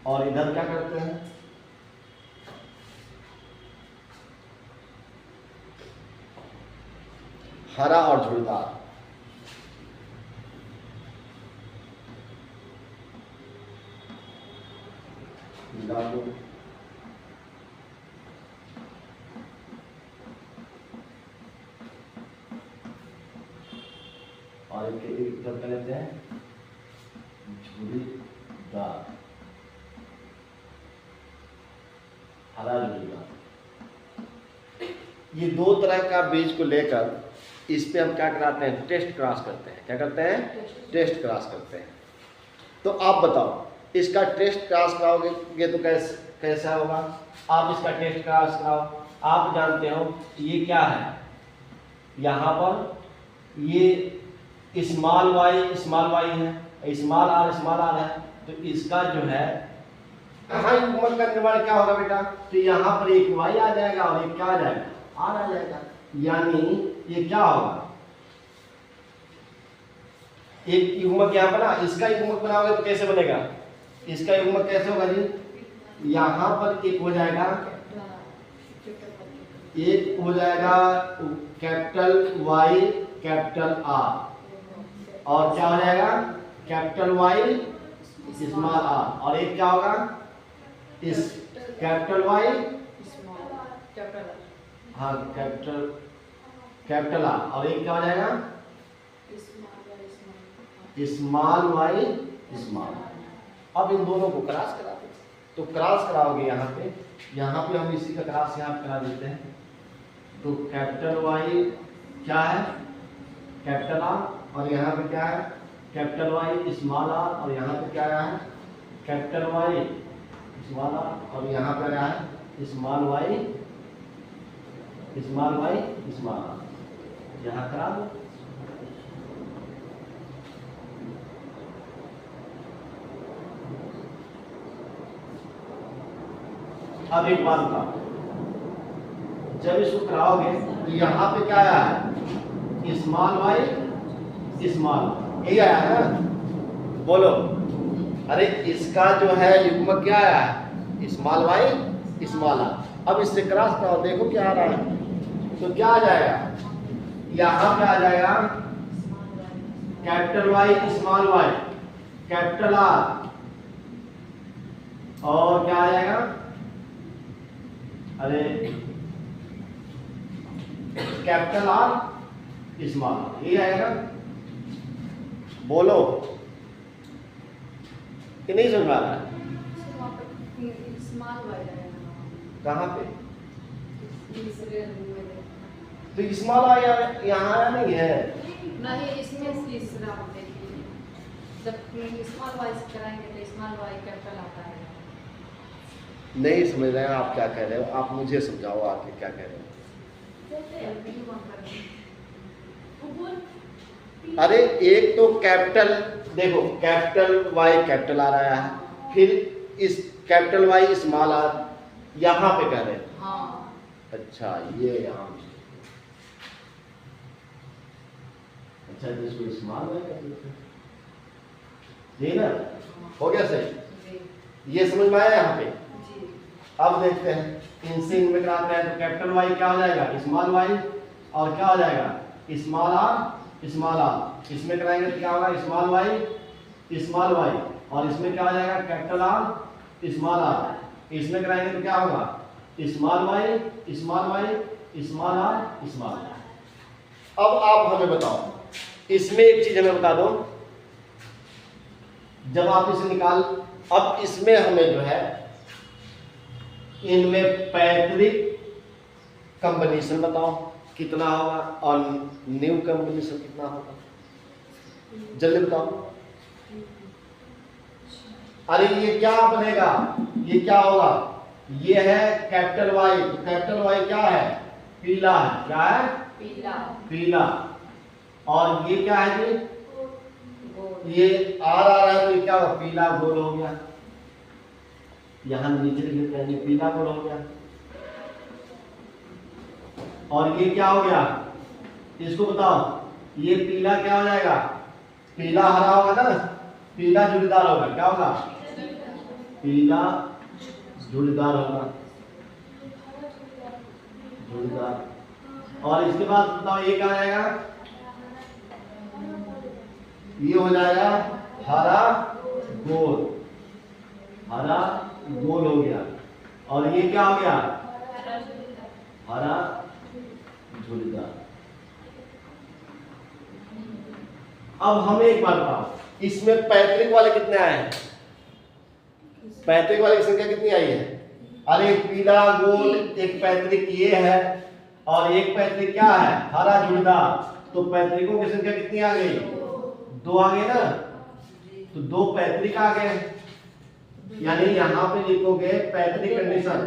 और इधर क्या करते हैं, हरा और झुर्रीदार। और इनके एक तरफ क्या लेते हैं, झुर्रीदार, हरा झुर्रीदार। ये दो तरह का बीज को लेकर इस पे हम क्या कराते हैं, टेस्ट क्रॉस करते हैं। क्या करते हैं? टेस्ट क्रॉस करते हैं। तो आप बताओ इसका टेस्ट क्रॉस कराओगे तो कैसा होगा? आप इसका टेस्ट क्रॉस कराओ, आप जानते हो ये क्या है, यहाँ पर ये स्मॉल वाई है, स्मॉल आर है, तो इसका जो है यहाँ युग्मक करने वाला क्या होगा बेटा, तो यहाँ पर एक वाई आ जाएगा और एक क्या आ जाएगा, आर आ जाएगा। यानी ये क्या होगा, एक युग्मक यहाँ बना, इसका युग्मक बनाओगे तो कैसे बनेगा, इसका युग्मक कैसे होगा जी, यहाँ पर एक हो जाएगा, एक हो जाएगा कैपिटल वाई कैपिटल आर, और क्या हो जाएगा कैपिटल वाई स्मॉल आर, और एक क्या होगा इस कैपिटल वाई, हाँ कैपिटल आर, और एक क्या हो जाएगा स्मॉल वाई स्मॉल। अब इन दोनों को क्रॉस करा दो, तो क्रॉस कराओगे यहाँ पे हम इसी का क्रॉस यहाँ पे करा देते हैं। तो कैपिटल वाई क्या है, कैपिटल आर, और यहाँ पे क्या है कैपिटल वाई स्मॉल आर, और यहाँ पे क्या है कैपिटल वाई स्मॉल आर, और यहाँ पे क्या है स्मॉल वाई स्मॉल आर। यहाँ करा दो। अब एक बात बताओ, जब इसको कराओगे तो यहाँ पे क्या आया है, स्मॉल वाई स्मॉल, यही आया है ना, बोलो। अरे इसका जो है युग्मक क्या आया है, स्मॉल वाई स्मॉल आर। अब इससे क्रॉस कराओ, देखो क्या आ रहा है, तो क्या आ जाएगा, यहाँ पे आ जाएगा capital Y small Y capital R, और क्या आ जाएगा, अरे कैपिटल आर स्मॉल, ये आएगा। बोलो कि नहीं समझ आ रहा है, कहाँ पे, तो स्मॉल आया यहाँ आया नहीं है, नहीं इसमें तीसरा देखिए, जब स्मॉल वाई से कराएंगे तो स्मॉल वाई कैपिटल आता है। नहीं समझ रहे हैं आप क्या कह रहे हो, आप मुझे समझाओ आके क्या कह रहे हो। अरे एक तो कैपिटल, देखो कैपिटल वाई कैपिटल आ रहा है, फिर इस कैपिटल वाई स्मॉल आर यहाँ पे कह रहे हैं। हाँ अच्छा ये यहाँ अच्छा तो इसको स्मॉल वाई कर देते हैं, ठीक ना, हो गया सही, जी ये समझ में आया यहाँ पे। जी अब देखते हैं इनसे इनमें कराते हैं तो कैपिटल वाई क्या हो जाएगा स्मॉल वाई और क्या हो जाएगा स्मॉल आर, इसमें कराएंगे तो क्या होगा स्मॉल वाई और इसमें क्या हो जाएगा कैपिटल आर स्मॉल आर, इसमें कराएंगे तो क्या होगा small Y small R small. अब आप हमें बताओ इसमें एक चीज हमें बता दो, जब आप इसे निकाल, अब इसमें हमें जो है इनमें पैतृक कॉम्बिनेशन बताओ कितना होगा और न्यू कॉम्बिनेशन कितना होगा, जल्दी बताओ। अरे ये क्या बनेगा, ये क्या होगा, ये है कैपिटल वाई, तो कैपिटल वाई क्या है पीला है, क्या है पीला और ये क्या है जी ये आर आ रहा है तो ये क्या होगा पीला गोल हो गया, यहां नीचे लिखते हैं ये पीला गोल हो गया और ये क्या हो गया इसको बताओ, ये पीला क्या हो जाएगा पीला हरा होगा ना, पीला जुड़ीदार होगा, क्या होगा पीला जुड़ीदार होगा, जुड़ीदार। और इसके बाद बताओ ये क्या आ जाएगा, ये हो जाएगा हरा गोल, हरा गोल हो गया और ये क्या हो गया हरा झुलदार। अब हमें एक बात बताओ इसमें पैतृक वाले कितने आए हैं, पैतृक वाले की संख्या कितनी आई है, अरे पीला गोल एक पैतृक ये है और एक पैतृक क्या है हरा झुलदार, तो पैतृकों की संख्या कितनी आ गई दो आ गए ना, तो दो पैतृक आ गए, यानी यहां पे लिखोगे पैतृक कंडीशन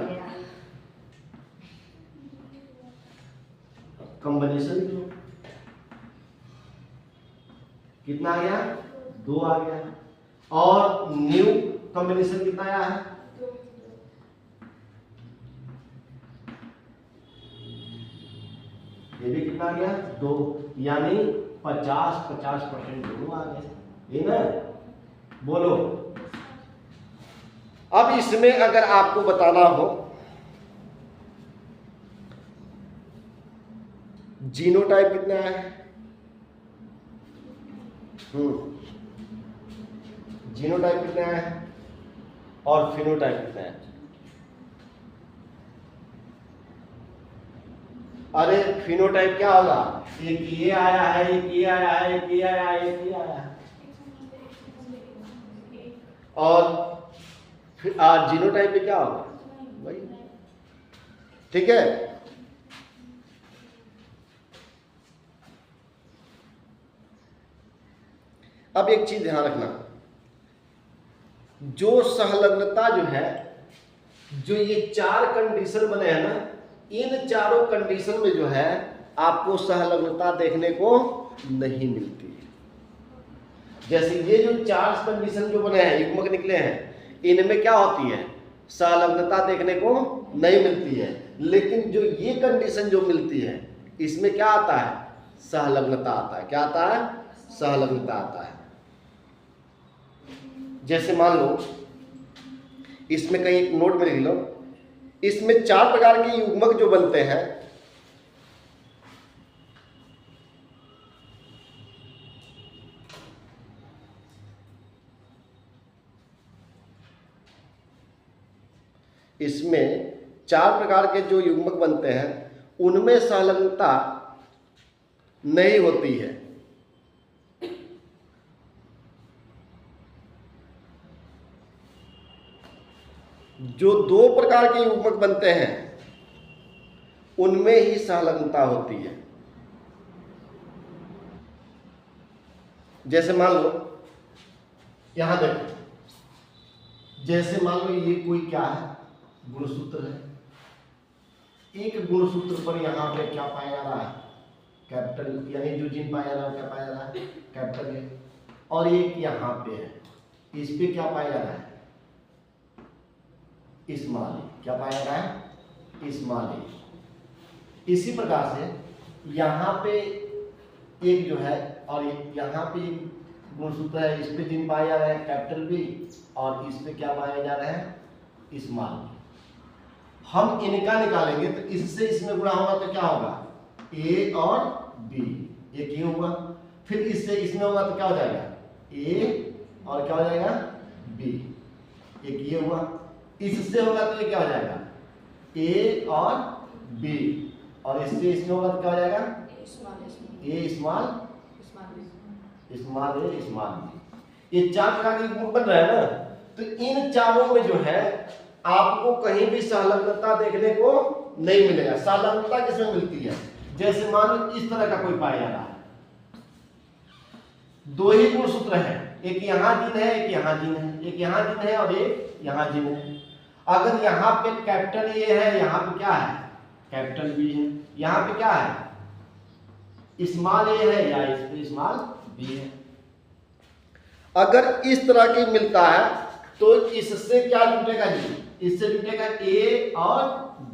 कॉम्बिनेशन कितना आ गया दो आ गया और न्यू कॉम्बिनेशन कितना आया है ये भी कितना आ गया दो, यानी 50% दोनों आ गए, ये ना बोलो। अब इसमें अगर आपको बताना हो जीनोटाइप कितना है, जीनोटाइप कितना है और फिनोटाइप कितना है, अरे फिनोटाइप क्या होगा एक ये आया है एक ये आया है एक ये आया है एक ये आया है और जीनोटाइप पे क्या होगा वही, ठीक है। अब एक चीज ध्यान रखना, जो सहलग्नता जो है, जो ये चार कंडीशन बने हैं ना, इन चारों कंडीशन में जो है आपको सहलग्नता देखने को नहीं मिलती है। जैसे ये जो चार कंडीशन जो बने हैं युग्मक निकले हैं, इनमें क्या होती है सहलग्नता देखने को नहीं मिलती है, लेकिन जो ये कंडीशन जो मिलती है इसमें क्या आता है सहलग्नता आता है, क्या आता है सहलग्नता आता है। जैसे मान लो इसमें कहीं एक नोट में लिख लो, इसमें चार प्रकार के युग्मक जो बनते हैं, इसमें चार प्रकार के जो युग्मक बनते हैं उनमें संलग्नता नहीं होती है। जो दो प्रकार के युग्मक बनते हैं उनमें ही संलग्नता होती है। जैसे मान लो यहां देखो, जैसे मान लो ये कोई क्या है गुणसूत्र है, एक गुणसूत्र पर यहां पे क्या पाया जा रहा है कैपिटल, यानी जो जिन पाया जा रहा है क्या पाया जा रहा है कैपिटल है, और एक यहां पे है इस पे क्या पाया जा रहा है स्मॉल ए, क्या पाया जा रहा है? स्मॉल ए। इसी प्रकार से यहाँ पे एक जो है और यहाँ पे गुणसूत्र है, इस पे जिन पाया जा रहा है कैपिटल बी और इस पे क्या पाया जा रहा है? Small B. हम इनका निकालेंगे तो इससे इसमें गुणा होगा तो क्या होगा? ए और बी, एक ये हुआ। फिर इससे इसमें होगा तो क्या हो जाएगा? ए और क्या हो जाएगा? बी, एक ये हुआ। इससे होगा तो ये क्या हो जाएगा? ए और बी, और इससे इसमें होगा तो क्या हो जाएगा? ए स्मॉल स्मॉल ए स्मॉल बी। ये चार प्रकार के गुण बन रहा है ना। तो इन चारों में जो है आपको कहीं भी संलग्नता देखने को नहीं मिलेगा। संलग्नता किसमें मिलती है? जैसे मान लो इस तरह का कोई पाया जा रहा है, दो ही गुणसूत्र है, एक यहाँ जिन है, एक यहाँ जिन है, एक यहाँ जिन है और एक यहाँ जिन है। अगर यहाँ पे कैपिटल ए है, यहाँ पे क्या है? कैपिटल बी है। यहाँ पे क्या है? स्मॉल ए है या इस पे स्मॉल बी है। अगर इस तरह की मिलता है तो इससे क्या जुटेगा जी? इससे जुटेगा ए और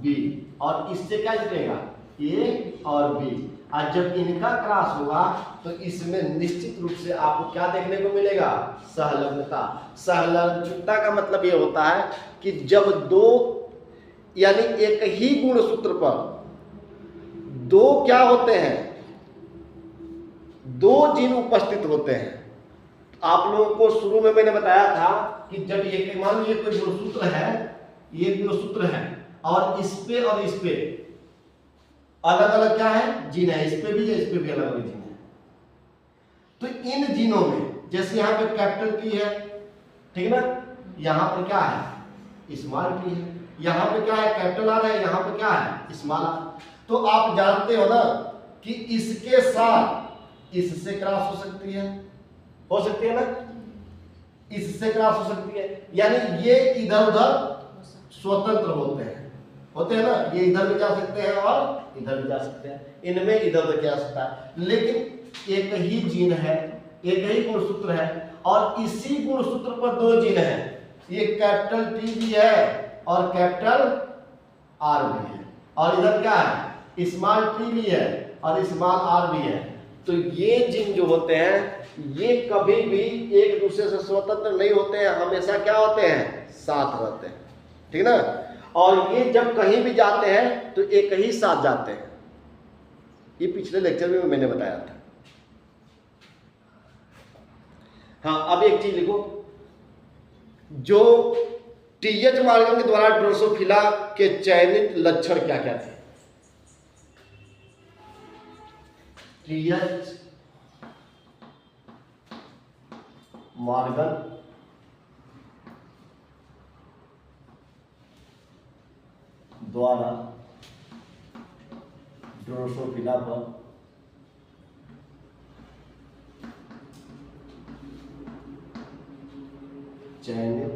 बी, और इससे क्या जुटेगा? ए और बी। और जब इनका क्रॉस होगा तो इसमें निश्चित रूप से आपको क्या देखने को मिलेगा? सहलग्नता। सहलग्नता का मतलब ये होता है कि जब दो यानी एक ही गुणसूत्र पर दो क्या होते हैं? दो जिन उपस्थित होते हैं। आप लोगों को शुरू में मैंने बताया था कि जब एक मान लो ये कोई गुणसूत्र है, ये गुणसूत्र है और इस पे अलग अलग क्या है? जिन है। इस पे भी है, इस पे भी अलग अलग जिन है। तो इन जिनों में जैसे यहाँ पे कैपिटल टी है, ठीक है ना, यहाँ पर क्या है? स्मॉल टी है। यहाँ पे क्या है? कैपिटल आर है, यहाँ पे क्या है? Small R. तो आप जानते हो ना कि इसके साथ इससे क्रॉस हो सकती है ना, इससे क्रॉस हो सकती है, यानी ये इधर उधर स्वतंत्र होते हैं ना। ये इधर भी जा सकते हैं और इधर भी जा सकते हैं, इनमें इधर उधर जा सकता है। लेकिन एक ही जीन है, एक ही गुणसूत्र है और इसी गुणसूत्र पर दो जीन है। ये कैपिटल टी भी है और कैपिटल आर भी है, और इधर क्या है? स्मॉल टी भी है और स्मॉल आर भी है। तो ये जीन जो होते हैं ये कभी भी एक दूसरे से स्वतंत्र नहीं होते हैं, हमेशा क्या होते हैं? साथ रहते हैं, ठीक ना। और ये जब कहीं भी जाते हैं तो एक ही साथ जाते हैं। ये पिछले लेक्चर में मैंने बताया था। हाँ, अब एक चीज लिखो, जो टीएच मॉर्गन के द्वारा ड्रोसोफिला के चयनित लक्षण क्या क्या थे? टीएच मॉर्गन द्वारा ड्रोसोफिला पर चयनित,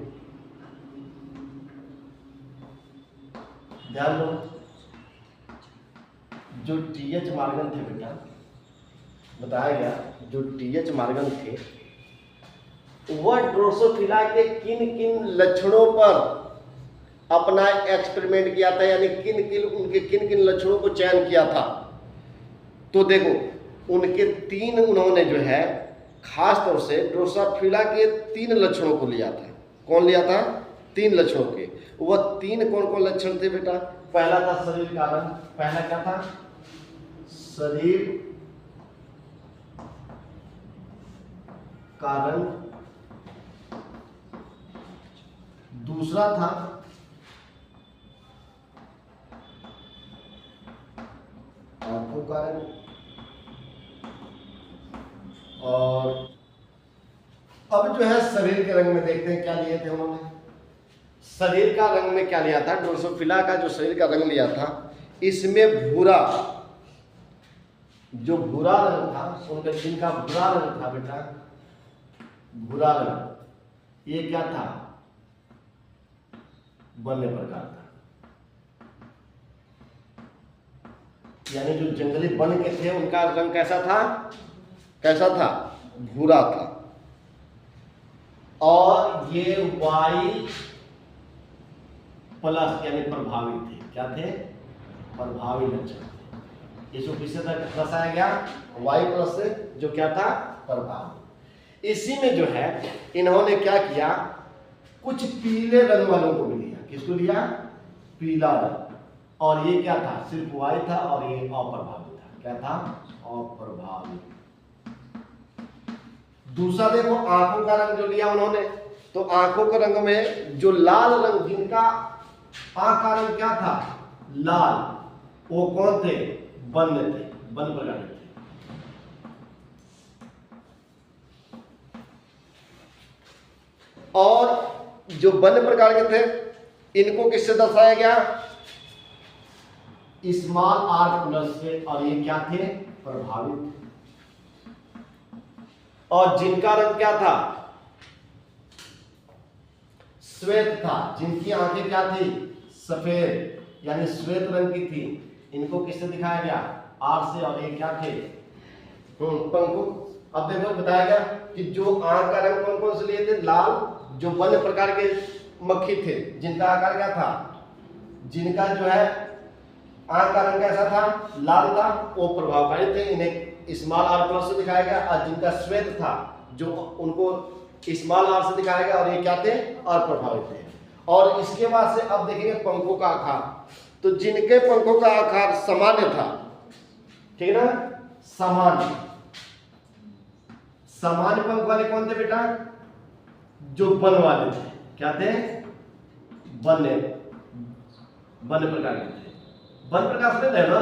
ध्यान दो, जो टीएच मॉर्गन थे बेटा, बताया गया जो टीएच मॉर्गन थे वह ड्रोसोफिला के किन किन लक्षणों पर अपना एक्सपेरिमेंट किया था, यानी उनके किन किन लक्षणों को चयन किया था। तो देखो, उनके तीन उन्होंने जो है खास तौर से ड्रोसोफिला के तीन लक्षणों को लिया था। कौन लिया था? तीन लक्षणों के। वह तीन कौन कौन लक्षण थे बेटा? पहला था शरीर का रंग। पहला क्या था? शरीर का रंग। दूसरा था आंखों का रंग। और अब जो है शरीर के रंग में देखते हैं क्या लिए थे उन्होंने। शरीर का रंग में क्या लिया था? ड्रोसोफिला का जो शरीर का रंग लिया था, इसमें भूरा, जो भूरा रंग था, उनके जिनका भूरा रंग था बेटा, भूरा रंग, ये क्या था? वन्य प्रकार था। यानी जो जंगली वन के थे उनका रंग कैसा था? कैसा था? भूरा था। और ये वाई प्लस यानी प्रभावी थे। क्या थे? प्रभावी लक्षण थे। इसको किससे दर्शाया गया? वाई प्लस से, जो क्या था? प्रभावी। इसी में जो है इन्होंने क्या किया, कुछ पीले रंग वालों को भी लिया। किसको लिया? पीला रंग। और ये क्या था? सिर्फ वाई था और ये अप्रभावी था। क्या था? अप्रभावी। दूसरा देखो आंखों का रंग जो लिया उन्होंने, तो आंखों के रंग में जो लाल रंग, जिनका आंख का रंग क्या था? लाल, वो कौन थे? वन्य थे, वन प्रकार थे। और जो वन्य प्रकार के थे इनको किससे दर्शाया गया? स्मॉल आर प्लस से। और ये क्या थे? प्रभावित। और जिनका रंग क्या था? श्वेत था। जिनकी आंखें क्या थी? सफेद, यानी श्वेत रंग की थी। इनको किससे दिखाया गया? आर से। और ये क्या थे? पंखु। अब देखो बताया गया कि जो आंख का रंग कौन कौन से लिए थे? लाल, जो वन्य प्रकार के मक्खी थे, जिनका आकार क्या था? जिनका जो है आंख का रंग कैसा था? लाल था, वो प्रभावकारी थे, इन्हें स्मॉल आर प्लस से दिखाया गया। और जिनका श्वेत था, जो उनको स्मॉल आर से दिखाया गया। और ये क्या थे? अप्रभावित थे। और इसके बाद से अब देखेंगे पंखों का आकार। तो जिनके पंखों का आकार सामान्य था, ठीक है ना, सामान्य, सामान्य पंख वाले कौन थे बेटा? जो वन वाले थे। क्या थे? वन्य, वन्य प्रकार के थे। वन प्रकार से थे ना,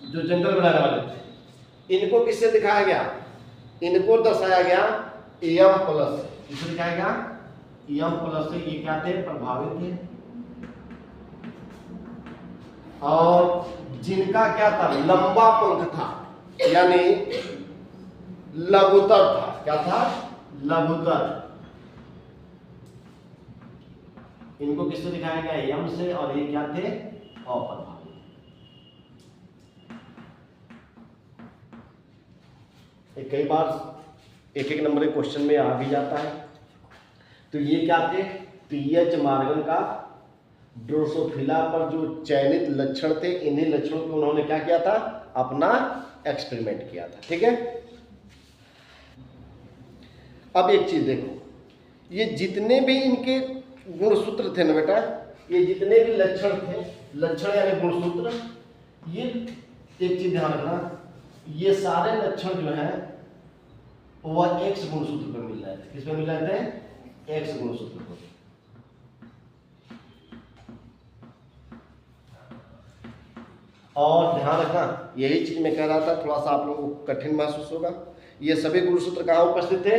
जो जंगल में रहने वाले थे। इनको किससे दिखाया गया? इनको दर्शाया गया एम प्लस से। किससे दिखाया गया? एम प्लस से। ये क्या थे? प्रभावित थे। और जिनका क्या था? लंबा पंख था, यानी लघुतर था। क्या था? लघुतर। इनको किससे दिखाया गया? एम से। और ये क्या थे? अप्रभावी। कई बार एक एक नंबर के क्वेश्चन में आ भी जाता है। तो ये क्या थे? पीएच मॉर्गन का ड्रोसोफिला पर जो चयनित लक्षण थे, इन्हीं लक्षणों को उन्होंने क्या किया था? अपना एक्सपेरिमेंट किया था। ठीक है। अब एक चीज देखो, ये जितने भी इनके गुणसूत्र थे ना बेटा, ये जितने भी लक्षण थे, लक्षण यानी गुणसूत्र, ये एक चीज ध्यान रखना, ये सारे लक्षण जो है वह एक्स गुणसूत्र पर मिल रहे थे। किस पे मिल रहे थे? एक्स गुणसूत्र पर। और ध्यान रखना, यही चीज मैं कह रहा था, थोड़ा सा आप लोगों को कठिन महसूस होगा। ये सभी गुणसूत्र कहाँ उपस्थित थे?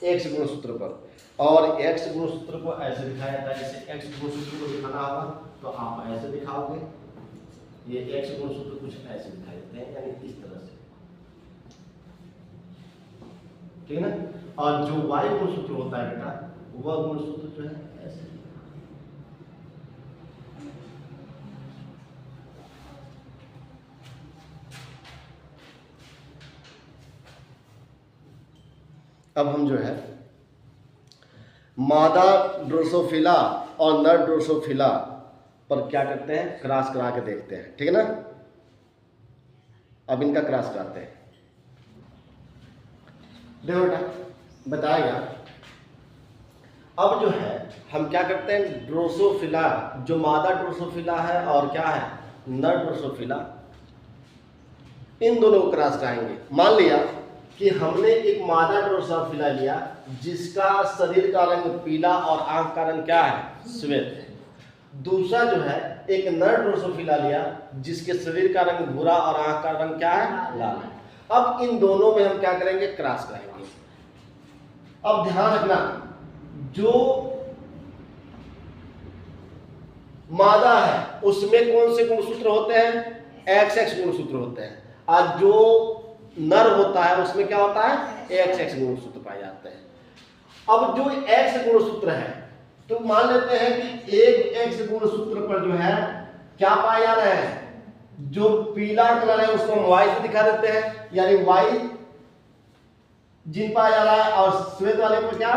एक्स गुणसूत्र पर। और एक्स गुणसूत्र को ऐसे दिखाया जाता है, जैसे एक्स गुणसूत्र को दिखाना होगा तो आप ऐसे दिखाओगे। ये एक्स गुणसूत्र कुछ ऐसे दिखाई देते हैं, यानी इस तरह से, ठीक है ना। और जो वाई गुणसूत्र होता है बेटा, वह गुणसूत्र जो है ऐसे। अब हम जो है मादा ड्रोसोफिला और नर ड्रोसोफिला पर क्या करते हैं? क्रॉस करा के देखते हैं। ठीक है ना। अब इनका क्रॉस कराते हैं। देखो बेटा, बताएगा। अब जो है हम क्या करते हैं? ड्रोसोफिला, जो मादा ड्रोसोफिला है और क्या है? नर ड्रोसोफिला, इन दोनों को क्रॉस कराएंगे। मान लिया कि हमने एक मादा ड्रोसोफिला लिया जिसका शरीर का रंग पीला और आंख का रंग क्या है? श्वेत है। दूसरा जो है एक नर ड्रोसोफिला लिया जिसके शरीर का रंग भूरा और आंख का रंग क्या है? लाल है। अब इन दोनों में हम क्या करेंगे? क्रॉस कराएंगे। अब ध्यान रखना, जो मादा है उसमें कौन से गुणसूत्र होते हैं? एक्स एक्स गुणसूत्र होते हैं। और जो नर होता है उसमें क्या होता है? एक्स एक्स गुणसूत्र पाए जाते हैं। अब जो एक्स गुणसूत्र है, तो मान लेते हैं कि एक एक्स गुणसूत्र पर जो है क्या पाए जा रहे हैं? जो पीला कलर है उसको हम वाई से दिखा देते हैं, यानी वाई जिन पाया जा रहा है, और श्वेत वाले को क्या?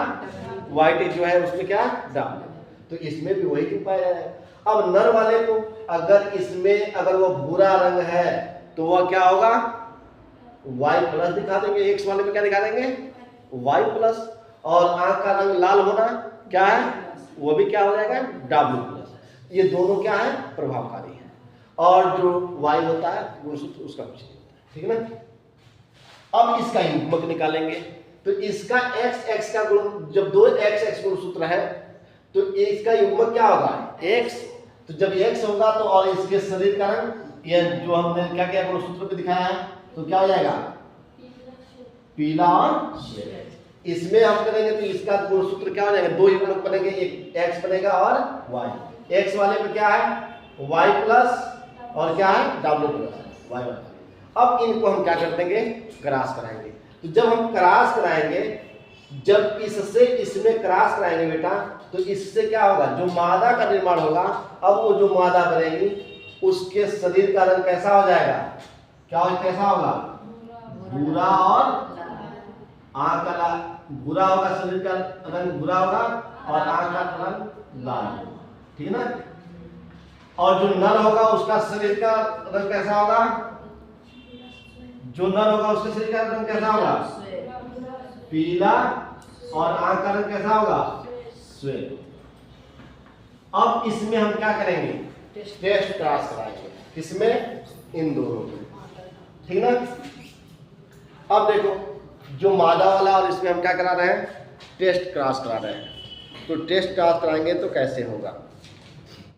व्हाइट जो है उसमें क्या? डार्क। तो इसमें भी वही क्यों पाया जा रहा है। अब नर वाले को अगर इसमें अगर वो भूरा रंग है तो वह क्या होगा, वाई प्लस दिखा देंगे। एक्स वाले में क्या दिखा देंगे, वाई प्लस। और आंख का रंग लाल होना क्या है, वो भी क्या हो जाएगा, डब्ल्यू प्लस। ये दोनों क्या है, प्रभावकारी है। और जो वाई होता है गुणसूत्र उसका कुछ नहीं होता है, ठीक है ना। अब इसका युग्मक निकालेंगे तो इसका एक्स एक्स का गुण, जब दो एक्स एक्स गुणसूत्र है तो इसका युग्मक क्या होगा, एक्स। तो जब एक्स होगा तो और इसके शरीर का रंग, ये जो हमने क्या क्या गुणसूत्र पे दिखाया है, तो क्या हो जाएगा, पीला और श्वेत। इसमें हम करेंगे तो इसका गुणसूत्र क्या हो जाएगा, दो युग्मक बनेंगे, एक एक्स बनेगा और वाई। एक्स वाले पे क्या है, वाई प्लस और क्या है, डब्ल्यू प्लस वाई। अब इनको हम क्या कर देंगे, क्रॉस कराएंगे। तो जब हम क्रॉस कराएंगे, जब इससे इसमें क्रॉस कराएंगे बेटा, तो इससे क्या होगा, जो मादा का निर्माण होगा, अब वो जो मादा बनेगी उसके शरीर का रंग कैसा हो जाएगा, क्या कैसा होगा, भूरा और आंख का भूरा होगा, शरीर का रंग भूरा होगा और आंख का रंग लाल होगा, ठीक है ना। और जो नर होगा उसका शरीर का रंग कैसा होगा, जो नर होगा उसके शरीर का रंग कैसा होगा, पीला और आंख का रंग कैसा होगा, श्वेत। अब इसमें हम क्या करेंगे, टेस्ट क्रॉस कराएंगे, किसमें, इन दोनों में, ठीक ना। अब देखो जो मादा वाला और इसमें हम क्या करा रहे हैं, टेस्ट क्रॉस करा रहे हैं। तो टेस्ट क्रॉस कराएंगे तो कैसे होगा,